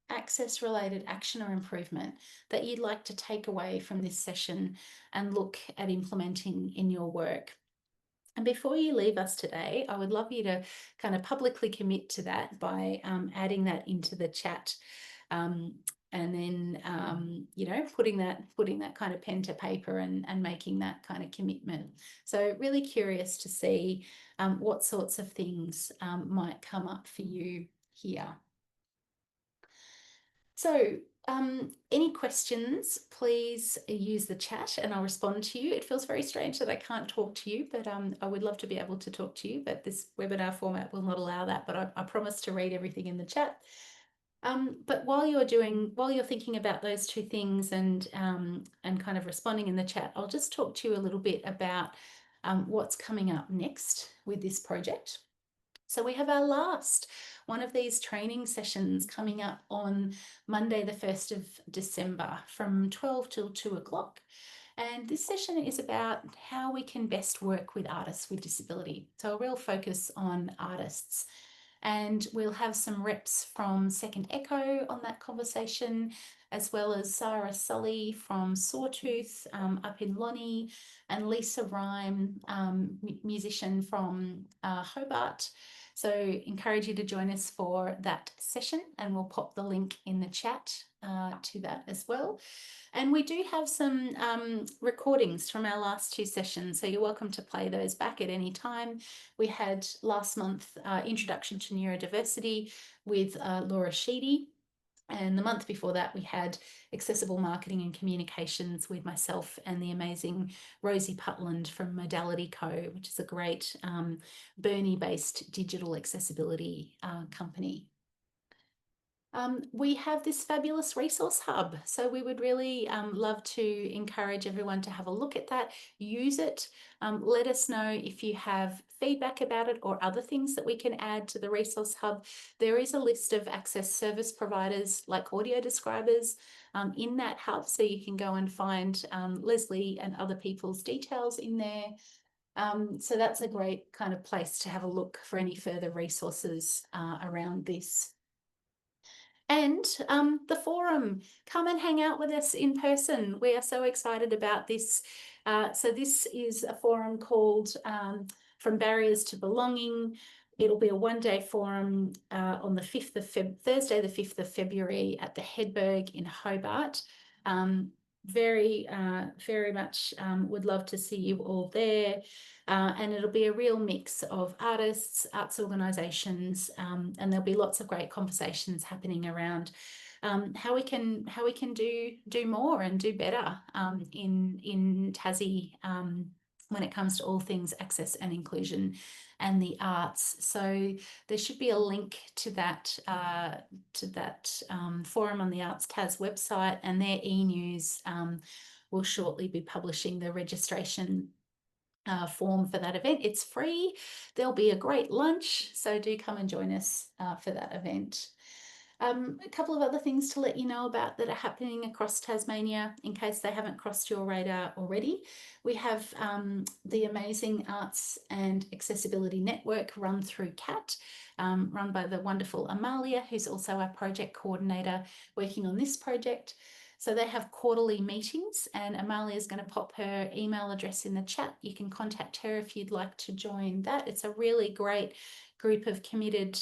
access related action or improvement that you'd like to take away from this session and look at implementing in your work. And before you leave us today, I would love you to kind of publicly commit to that by adding that into the chat. And then, you know, putting that kind of pen to paper and making that kind of commitment. So really curious to see what sorts of things might come up for you here. So any questions, please use the chat and I'll respond to you. It feels very strange that I can't talk to you, but I would love to be able to talk to you, but this webinar format will not allow that, but I promise to read everything in the chat. But while you're thinking about those two things and kind of responding in the chat, I'll just talk to you a little bit about what's coming up next with this project. So we have our last one of these training sessions coming up on Monday, the 1st of December from 12 till 2 o'clock. And this session is about how we can best work with artists with disability. So a real focus on artists. And we'll have some reps from Second Echo on that conversation, as well as Sarah Sully from Sawtooth up in Lonnie, and Lisa Rhyme, musician from Hobart. So encourage you to join us for that session, and we'll pop the link in the chat to that as well. And we do have some recordings from our last two sessions, so you're welcome to play those back at any time. We had last month Introduction to Neurodiversity with Laura Sheedy. And the month before that, we had Accessible Marketing and Communications with myself and the amazing Rosie Putland from Modality Co, which is a great Burnie-based digital accessibility company. We have this fabulous resource hub, so we would really love to encourage everyone to have a look at that, use it. Let us know if you have feedback about it or other things that we can add to the resource hub. There is a list of access service providers like audio describers in that hub, so you can go and find Leslie and other people's details in there. So that's a great kind of place to have a look for any further resources around this. And the forum, come and hang out with us in person. We are so excited about this. So this is a forum called From Barriers to Belonging. It'll be a one-day forum on the 5th of Thursday, the 5th of February at the Hedberg in Hobart. Very much would love to see you all there. And it'll be a real mix of artists, arts organisations, and there'll be lots of great conversations happening around how we can do more and do better in Tassie when it comes to all things access and inclusion and the arts. So there should be a link to that forum on the Arts Tas website, and their e-news will shortly be publishing the registration form for that event. It's free. There'll be a great lunch, so do come and join us for that event. A couple of other things to let you know about that are happening across Tasmania in case they haven't crossed your radar already. We have the amazing Arts and Accessibility Network run through CAT, run by the wonderful Amalia, who's also our project coordinator working on this project. So they have quarterly meetings, and Amalia is going to pop her email address in the chat. You can contact her if you'd like to join that. It's a really great group of committed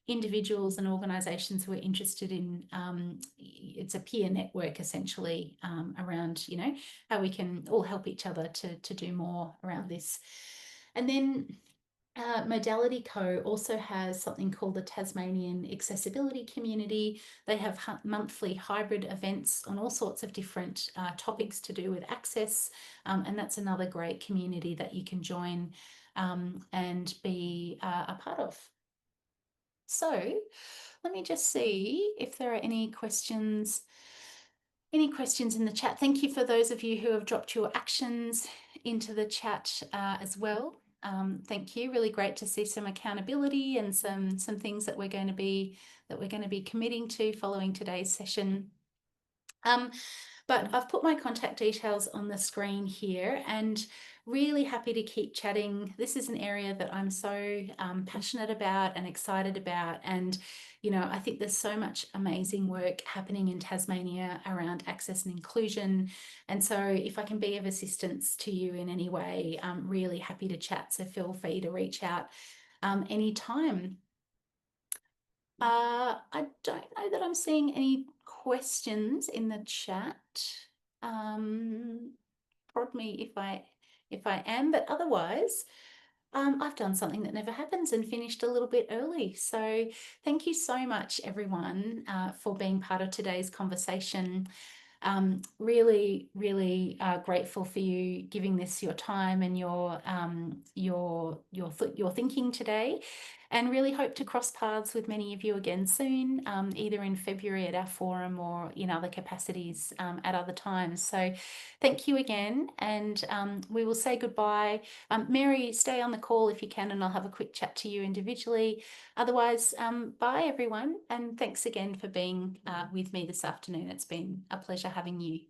individuals and organisations who are interested in, it's a peer network essentially around, you know, how we can all help each other to do more around this. And then Modality Co also has something called the Tasmanian Accessibility Community. They have monthly hybrid events on all sorts of different topics to do with access, and that's another great community that you can join and be a part of. So let me just see if there are any questions in the chat. Thank you for those of you who have dropped your actions into the chat as well. Thank you. Really great to see some accountability and some things that we're going to be committing to following today's session. But I've put my contact details on the screen here, and really happy to keep chatting. This is an area that I'm so passionate about and excited about. And, you know, I think there's so much amazing work happening in Tasmania around access and inclusion. And so if I can be of assistance to you in any way, I'm really happy to chat. So feel free to reach out anytime. I don't know that I'm seeing any questions in the chat. Prod me if I am, but otherwise, I've done something that never happens and finished a little bit early. So thank you so much, everyone, for being part of today's conversation. Really grateful for you giving this your time and your thinking today, and really hope to cross paths with many of you again soon, either in February at our forum or in other capacities at other times. So thank you again, and we will say goodbye. Mary, stay on the call if you can, and I'll have a quick chat to you individually. Otherwise, bye everyone, and thanks again for being with me this afternoon. It's been a pleasure having you.